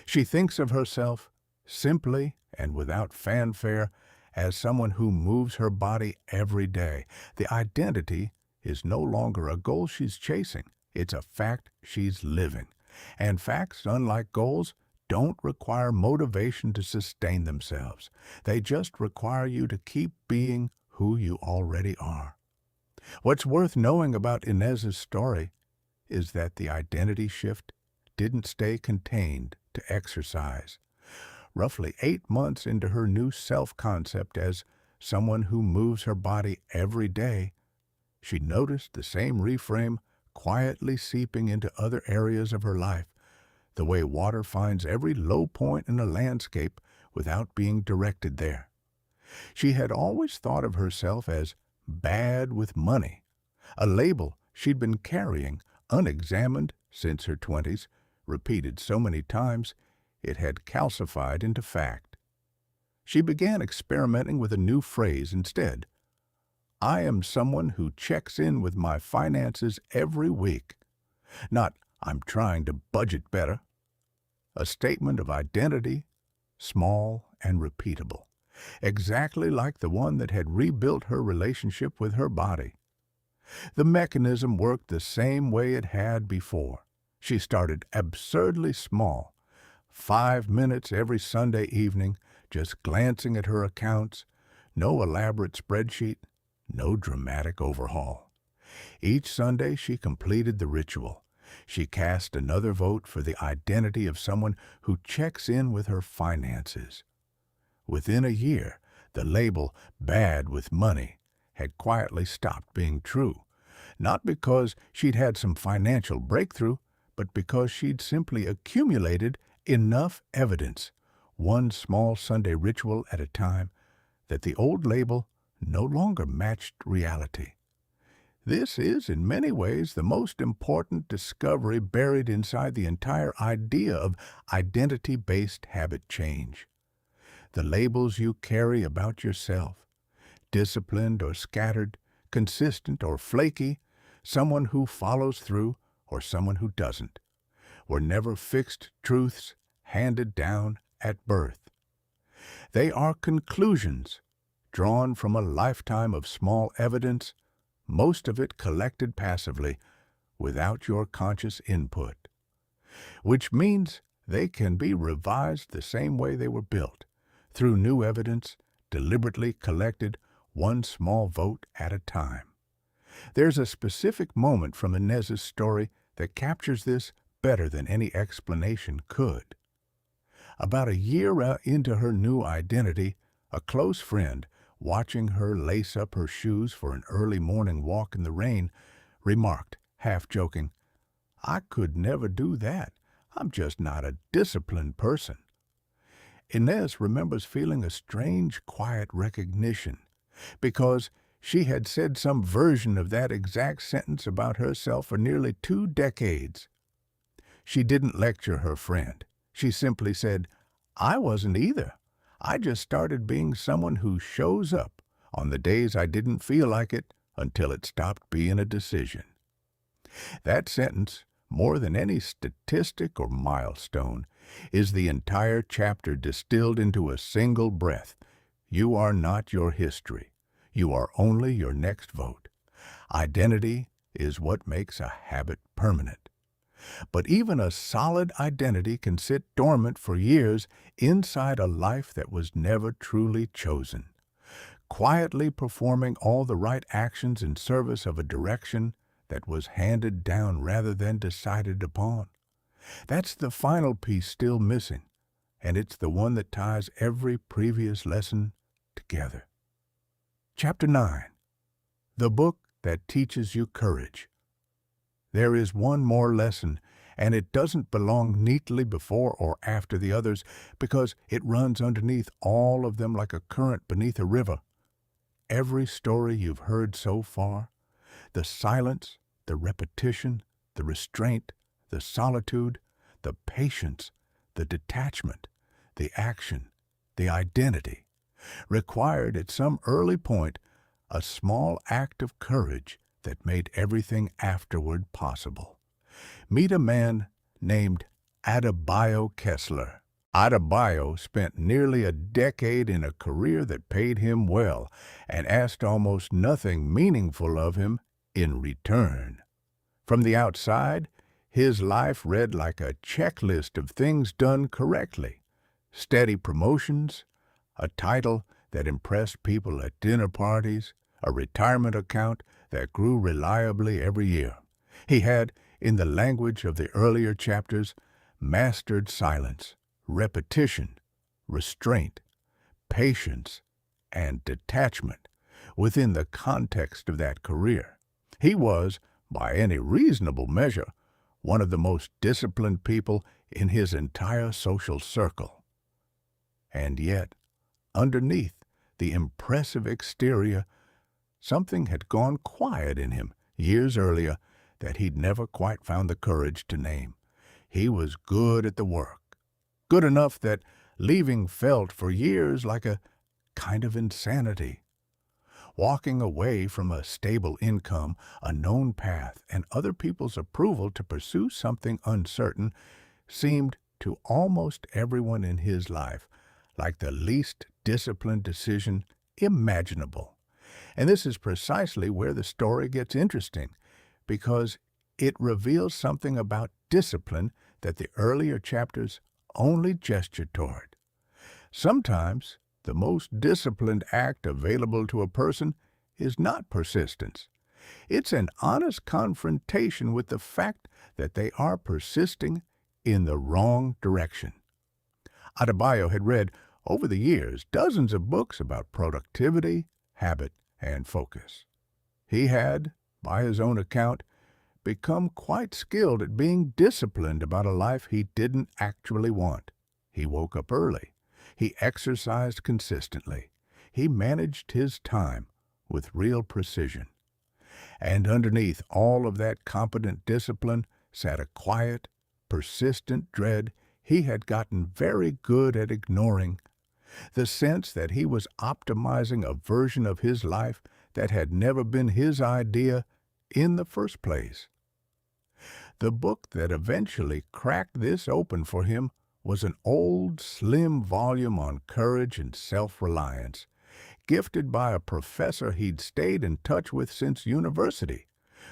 She thinks of herself simply and without fanfare as someone who moves her body every day. The identity is no longer a goal she's chasing. It's a fact she's living. And facts, unlike goals, don't require motivation to sustain themselves. They just require you to keep being who you already are. What's worth knowing about Inez's story is that the identity shift didn't stay contained to exercise. Roughly 8 months into her new self-concept as someone who moves her body every day, she noticed the same reframe quietly seeping into other areas of her life, the way water finds every low point in a landscape without being directed there. She had always thought of herself as bad with money, a label she'd been carrying unexamined since her 20s, repeated so many times it had calcified into fact. She began experimenting with a new phrase instead. I am someone who checks in with my finances every week. Not, I'm trying to budget better. A statement of identity, small and repeatable, exactly like the one that had rebuilt her relationship with her body. The mechanism worked the same way it had before. She started absurdly small, 5 minutes every Sunday evening, just glancing at her accounts, no elaborate spreadsheet, no dramatic overhaul. Each Sunday she completed the ritual. She cast another vote for the identity of someone who checks in with her finances. Within a year, the label "bad with money" had quietly stopped being true, not because she'd had some financial breakthrough, but because she'd simply accumulated enough evidence, one small Sunday ritual at a time, that the old label no longer matched reality. This is, in many ways, the most important discovery buried inside the entire idea of identity-based habit change. The labels you carry about yourself, disciplined or scattered, consistent or flaky, someone who follows through or someone who doesn't, were never fixed truths handed down at birth. They are conclusions drawn from a lifetime of small evidence, most of it collected passively, without your conscious input. Which means they can be revised the same way they were built, through new evidence, deliberately collected one small vote at a time. There's a specific moment from Inez's story that captures this better than any explanation could. About a year into her new identity, a close friend, watching her lace up her shoes for an early morning walk in the rain, remarked, half joking, I could never do that. I'm just not a disciplined person. Inez remembers feeling a strange, quiet recognition, because she had said some version of that exact sentence about herself for nearly 2 decades. She didn't lecture her friend. She simply said, I wasn't either. I just started being someone who shows up on the days I didn't feel like it until it stopped being a decision. That sentence, more than any statistic or milestone, is the entire chapter distilled into a single breath. You are not your history. You are only your next vote. Identity is what makes a habit permanent. But even a solid identity can sit dormant for years inside a life that was never truly chosen, quietly performing all the right actions in service of a direction that was handed down rather than decided upon. That's the final piece still missing, and it's the one that ties every previous lesson together. Chapter 9. The Book That Teaches You Courage. There is one more lesson, and it doesn't belong neatly before or after the others because it runs underneath all of them like a current beneath a river. Every story you've heard so far, the silence, the repetition, the restraint, the solitude, the patience, the detachment, the action, the identity, required at some early point a small act of courage that made everything afterward possible. Meet a man named Adebayo Kessler. Adebayo spent nearly a decade in a career that paid him well and asked almost nothing meaningful of him in return. From the outside, his life read like a checklist of things done correctly: steady promotions, a title that impressed people at dinner parties, a retirement account that grew reliably every year. He had, in the language of the earlier chapters, mastered silence, repetition, restraint, patience, and detachment within the context of that career. He was, by any reasonable measure, one of the most disciplined people in his entire social circle. And yet, underneath the impressive exterior, something had gone quiet in him years earlier that he'd never quite found the courage to name. He was good at the work, good enough that leaving felt for years like a kind of insanity. Walking away from a stable income, a known path, and other people's approval to pursue something uncertain seemed to almost everyone in his life like the least disciplined decision imaginable. And this is precisely where the story gets interesting, because it reveals something about discipline that the earlier chapters only gestured toward. Sometimes the most disciplined act available to a person is not persistence. It's an honest confrontation with the fact that they are persisting in the wrong direction. Adebayo had read, over the years, dozens of books about productivity, habit, and focus. He had, by his own account, become quite skilled at being disciplined about a life he didn't actually want. He woke up early. He exercised consistently. He managed his time with real precision. And underneath all of that competent discipline sat a quiet, persistent dread he had gotten very good at ignoring, the sense that he was optimizing a version of his life that had never been his idea in the first place. The book that eventually cracked this open for him was an old, slim volume on courage and self-reliance, gifted by a professor he'd stayed in touch with since university,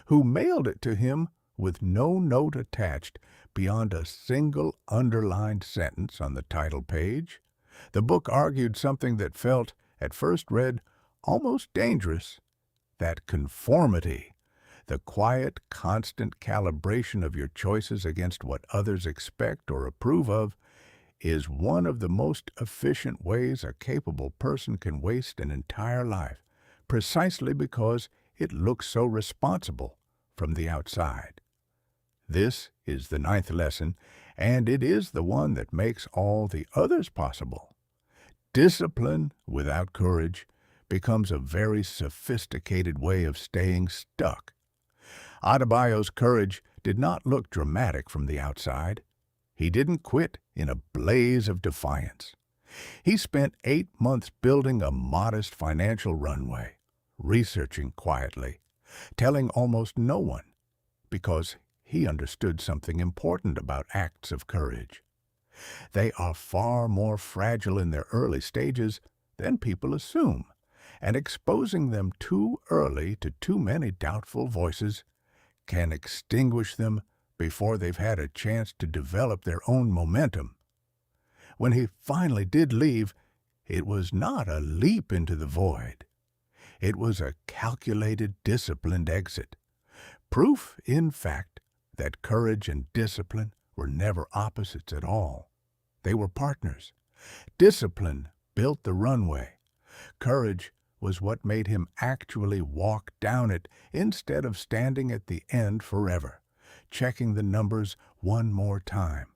who mailed it to him with no note attached beyond a single underlined sentence on the title page. The book argued something that felt, at first read, almost dangerous: that conformity, the quiet, constant calibration of your choices against what others expect or approve of, is one of the most efficient ways a capable person can waste an entire life, precisely because it looks so responsible from the outside. This is the 9th lesson, and it is the one that makes all the others possible. Discipline without courage becomes a very sophisticated way of staying stuck. Adebayo's courage did not look dramatic from the outside. He didn't quit in a blaze of defiance. He spent 8 months building a modest financial runway, researching quietly, telling almost no one, because he understood something important about acts of courage. They are far more fragile in their early stages than people assume, and exposing them too early to too many doubtful voices can extinguish them before they've had a chance to develop their own momentum. When he finally did leave, it was not a leap into the void. It was a calculated, disciplined exit. Proof, in fact, that courage and discipline were never opposites at all. They were partners. Discipline built the runway. Courage was what made him actually walk down it instead of standing at the end forever, checking the numbers one more time.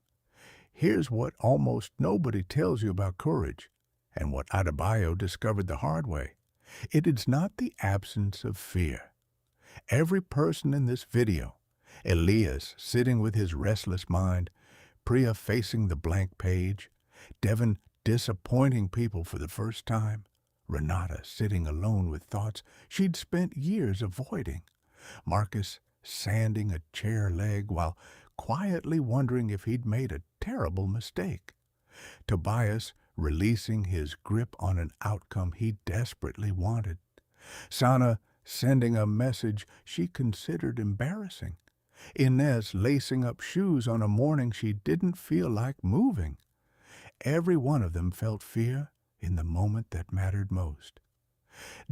Here's what almost nobody tells you about courage, and what Adebayo discovered the hard way. It is not the absence of fear. Every person in this video, Elias sitting with his restless mind, Priya facing the blank page, Devon disappointing people for the first time, Renata sitting alone with thoughts she'd spent years avoiding, Marcus sanding a chair leg while quietly wondering if he'd made a terrible mistake, Tobias releasing his grip on an outcome he desperately wanted, Sana sending a message she considered embarrassing, Inez lacing up shoes on a morning she didn't feel like moving. Every one of them felt fear in the moment that mattered most.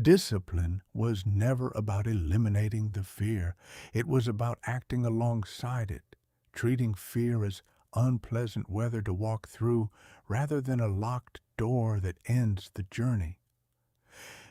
Discipline was never about eliminating the fear. It was about acting alongside it, treating fear as unpleasant weather to walk through rather than a locked door that ends the journey.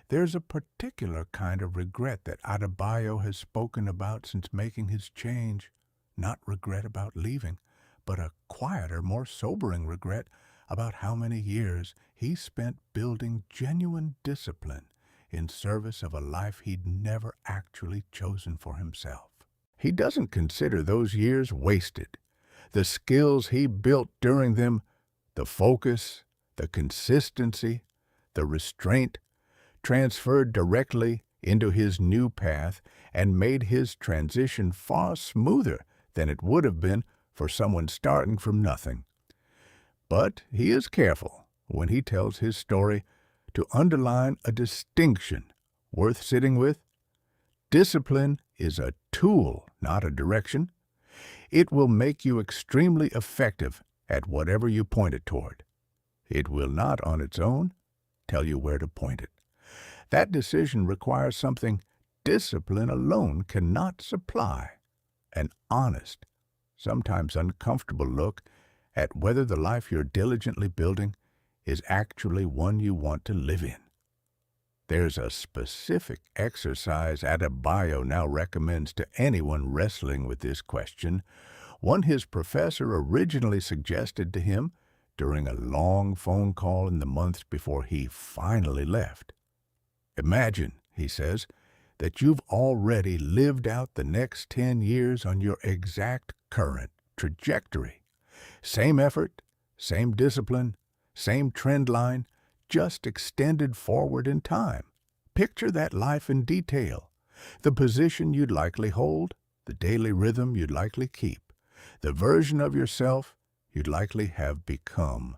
There's a particular kind of regret that Adebayo has spoken about since making his change. Not regret about leaving, but a quieter, more sobering regret about how many years he spent building genuine discipline in service of a life he'd never actually chosen for himself. He doesn't consider those years wasted. The skills he built during them, the focus, the consistency, the restraint, transferred directly into his new path and made his transition far smoother than it would have been for someone starting from nothing. But he is careful, when he tells his story, to underline a distinction worth sitting with. Discipline is a tool, not a direction. It will make you extremely effective at whatever you point it toward. It will not, on its own, tell you where to point it. That decision requires something discipline alone cannot supply: an honest, sometimes uncomfortable look at whether the life you're diligently building is actually one you want to live in. There's a specific exercise Adebayo now recommends to anyone wrestling with this question, one his professor originally suggested to him during a long phone call in the months before he finally left. Imagine, he says, that you've already lived out the next 10 years on your exact current trajectory. Same effort, same discipline, same trend line, just extended forward in time. Picture that life in detail. The position you'd likely hold, the daily rhythm you'd likely keep, the version of yourself you'd likely have become.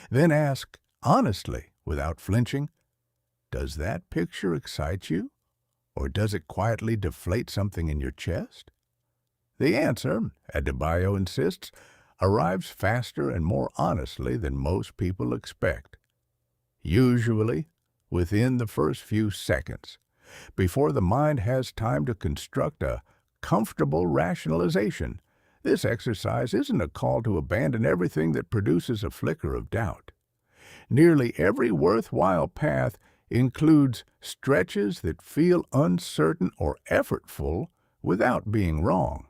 Then ask, honestly, without flinching, does that picture excite you, or does it quietly deflate something in your chest? The answer, Adebayo insists, arrives faster and more honestly than most people expect. Usually, within the first few seconds, before the mind has time to construct a comfortable rationalization. This exercise isn't a call to abandon everything that produces a flicker of doubt. Nearly every worthwhile path includes stretches that feel uncertain or effortful without being wrong.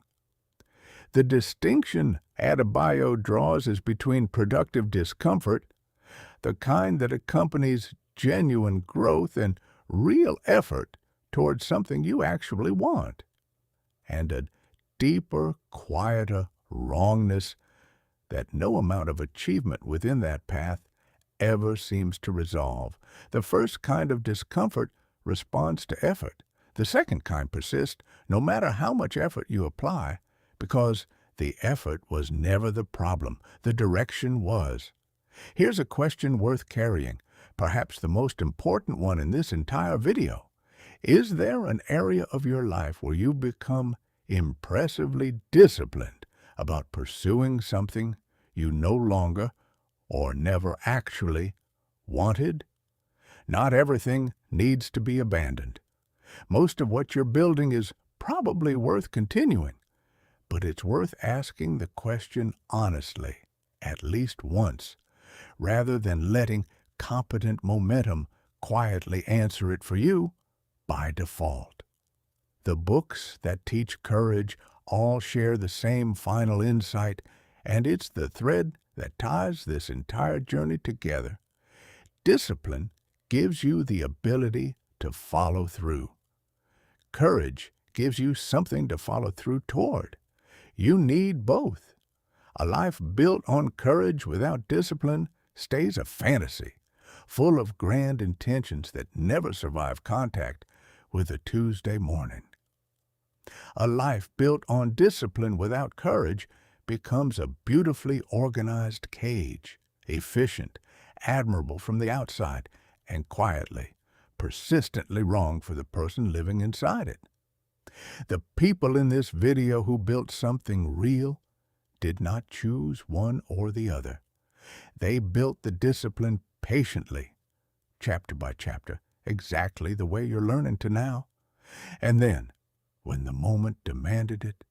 The distinction Adebayo draws is between productive discomfort, the kind that accompanies genuine growth and real effort towards something you actually want, and a deeper, quieter wrongness that no amount of achievement within that path ever seems to resolve. The first kind of discomfort responds to effort. The second kind persists no matter how much effort you apply, because the effort was never the problem. The direction was. Here's a question worth carrying, perhaps the most important one in this entire video. Is there an area of your life where you become impressively disciplined about pursuing something you no longer or never actually wanted? Not everything needs to be abandoned. Most of what you're building is probably worth continuing, but it's worth asking the question honestly, at least once, rather than letting competent momentum quietly answer it for you by default. The books that teach courage all share the same final insight, and it's the thread that ties this entire journey together. Discipline gives you the ability to follow through. Courage gives you something to follow through toward. You need both. A life built on courage without discipline stays a fantasy, full of grand intentions that never survive contact with a Tuesday morning. A life built on discipline without courage becomes a beautifully organized cage, efficient, admirable from the outside, and quietly, persistently wrong for the person living inside it. The people in this video who built something real did not choose one or the other. They built the discipline patiently, chapter by chapter, exactly the way you're learning to now. And then, when the moment demanded it,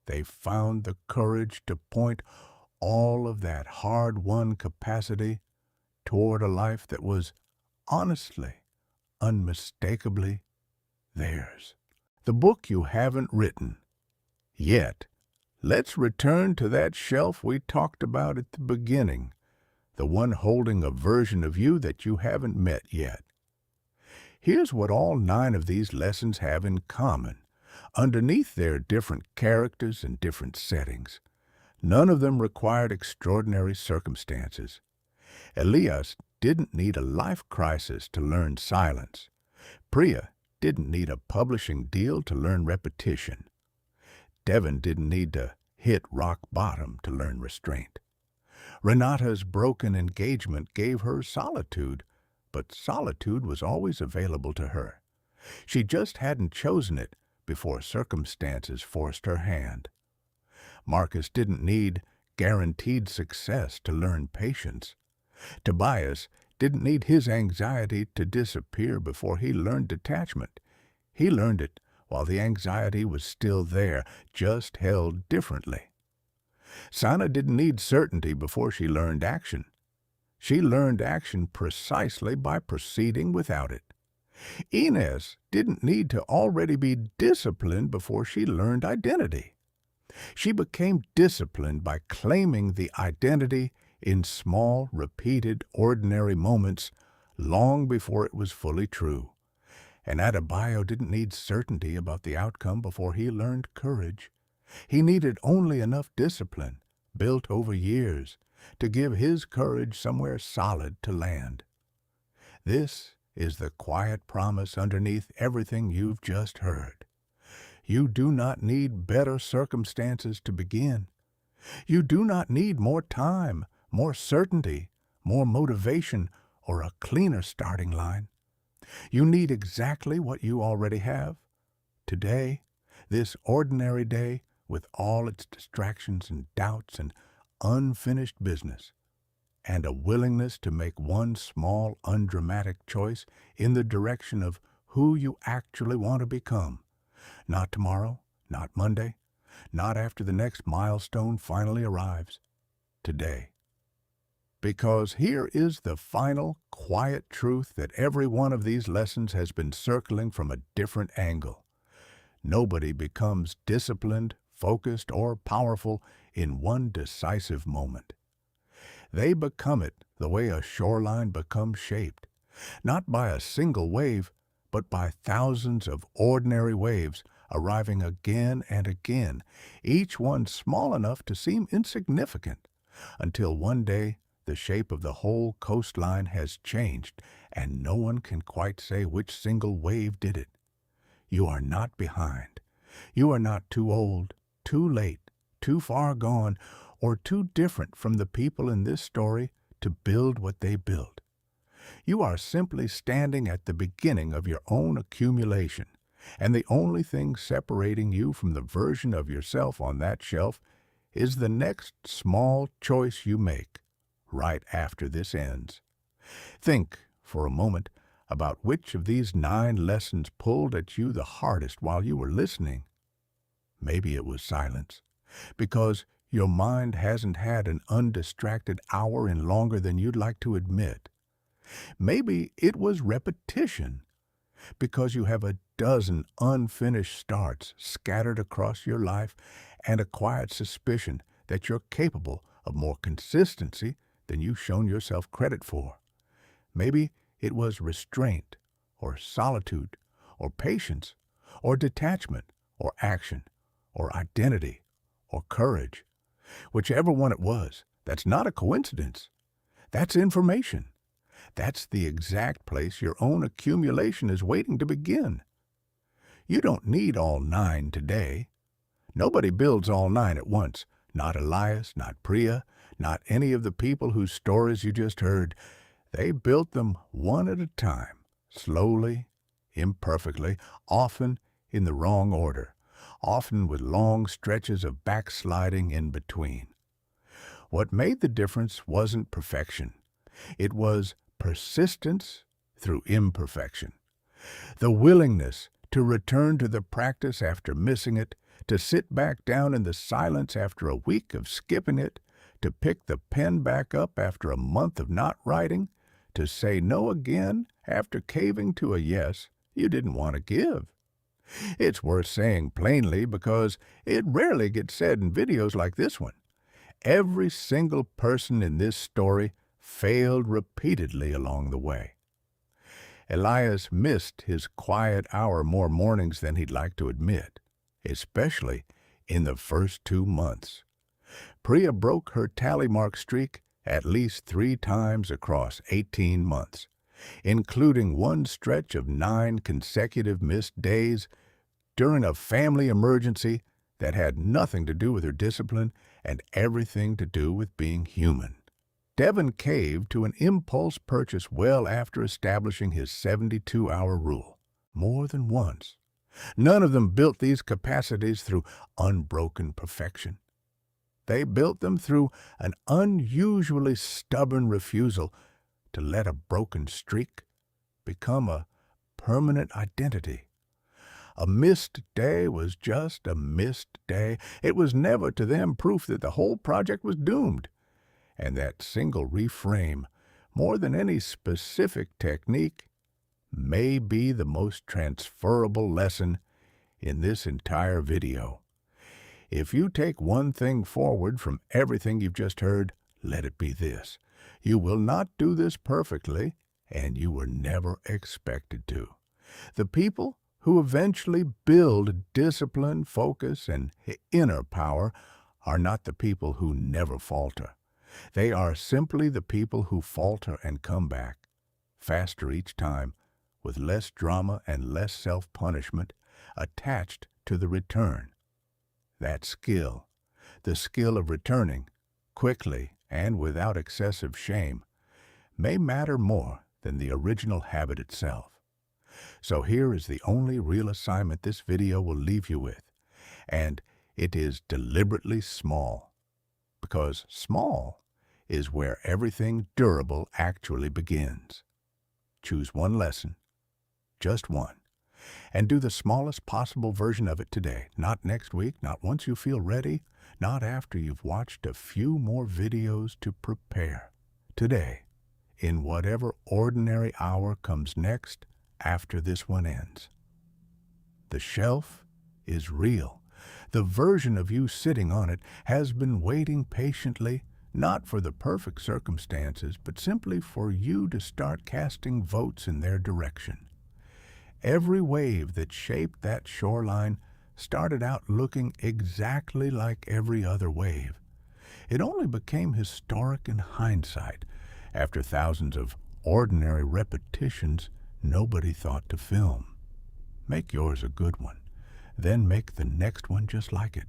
they found the courage to point all of that hard-won capacity toward a life that was honestly, unmistakably theirs. The book you haven't written yet. Let's return to that shelf we talked about at the beginning, the one holding a version of you that you haven't met yet. Here's what all 9 of these lessons have in common. Underneath their different characters and different settings, none of them required extraordinary circumstances. Elias didn't need a life crisis to learn silence. Priya didn't need a publishing deal to learn repetition. Devin didn't need to hit rock bottom to learn restraint. Renata's broken engagement gave her solitude, but solitude was always available to her. She just hadn't chosen it before circumstances forced her hand. Marcus didn't need guaranteed success to learn patience. Tobias didn't need his anxiety to disappear before he learned detachment. He learned it while the anxiety was still there, just held differently. Sana didn't need certainty before she learned action. She learned action precisely by proceeding without it. Inez didn't need to already be disciplined before she learned identity. She became disciplined by claiming the identity in small, repeated, ordinary moments long before it was fully true. And Adebayo didn't need certainty about the outcome before he learned courage. He needed only enough discipline, built over years, to give his courage somewhere solid to land. This is the quiet promise underneath everything you've just heard. You do not need better circumstances to begin. You do not need more time, more certainty, more motivation, or a cleaner starting line. You need exactly what you already have. Today, this ordinary day, with all its distractions and doubts and unfinished business, and a willingness to make one small, undramatic choice in the direction of who you actually want to become. Not tomorrow, not Monday, not after the next milestone finally arrives. Today. Because here is the final, quiet truth that every one of these lessons has been circling from a different angle. Nobody becomes disciplined, focused, or powerful in one decisive moment. They become it the way a shoreline becomes shaped, not by a single wave, but by thousands of ordinary waves arriving again and again, each one small enough to seem insignificant, until one day the shape of the whole coastline has changed, and no one can quite say which single wave did it. You are not behind. You are not too old, too late, too far gone, or too different from the people in this story to build what they built. You are simply standing at the beginning of your own accumulation, and the only thing separating you from the version of yourself on that shelf is the next small choice you make right after this ends. Think, for a moment, about which of these 9 lessons pulled at you the hardest while you were listening. Maybe it was silence, because your mind hasn't had an undistracted hour in longer than you'd like to admit. Maybe it was repetition, because you have a dozen unfinished starts scattered across your life and a quiet suspicion that you're capable of more consistency than you've shown yourself credit for. Maybe it was restraint, or solitude, or patience, or detachment, or action, or identity, or courage. Whichever one it was, that's not a coincidence. That's information. That's the exact place your own accumulation is waiting to begin. You don't need all 9 today. Nobody builds all 9 at once. Not Elias, not Priya, not any of the people whose stories you just heard. They built them one at a time, slowly, imperfectly, often in the wrong order, often with long stretches of backsliding in between. What made the difference wasn't perfection. It was persistence through imperfection. The willingness to return to the practice after missing it, to sit back down in the silence after a week of skipping it, to pick the pen back up after a month of not writing, to say no again after caving to a yes you didn't want to give. It's worth saying plainly because it rarely gets said in videos like this one. Every single person in this story failed repeatedly along the way. Elias missed his quiet hour more mornings than he'd like to admit, especially in the first 2 months. Priya broke her tally mark streak at least 3 times across 18 months, including one stretch of 9 consecutive missed days during a family emergency that had nothing to do with her discipline and everything to do with being human. Devon caved to an impulse purchase well after establishing his 72-hour rule, more than once. None of them built these capacities through unbroken perfection. They built them through an unusually stubborn refusal to let a broken streak become a permanent identity. A missed day was just a missed day. It was never to them proof that the whole project was doomed. And that single reframe, more than any specific technique, may be the most transferable lesson in this entire video. If you take one thing forward from everything you've just heard, let it be this. You will not do this perfectly, and you were never expected to. The people who eventually build discipline, focus, and inner power are not the people who never falter. They are simply the people who falter and come back, faster each time, with less drama and less self-punishment attached to the return. That skill, the skill of returning, quickly and without excessive shame, may matter more than the original habit itself. So here is the only real assignment this video will leave you with, and it is deliberately small, because small is where everything durable actually begins. Choose one lesson, just one, and do the smallest possible version of it today, not next week, not once you feel ready, not after you've watched a few more videos to prepare. Today, in whatever ordinary hour comes next after this one ends. The shelf is real. The version of you sitting on it has been waiting patiently, not for the perfect circumstances, but simply for you to start casting votes in their direction. Every wave that shaped that shoreline started out looking exactly like every other wave. It only became historic in hindsight after thousands of ordinary repetitions nobody thought to film. Make yours a good one, then make the next one just like it.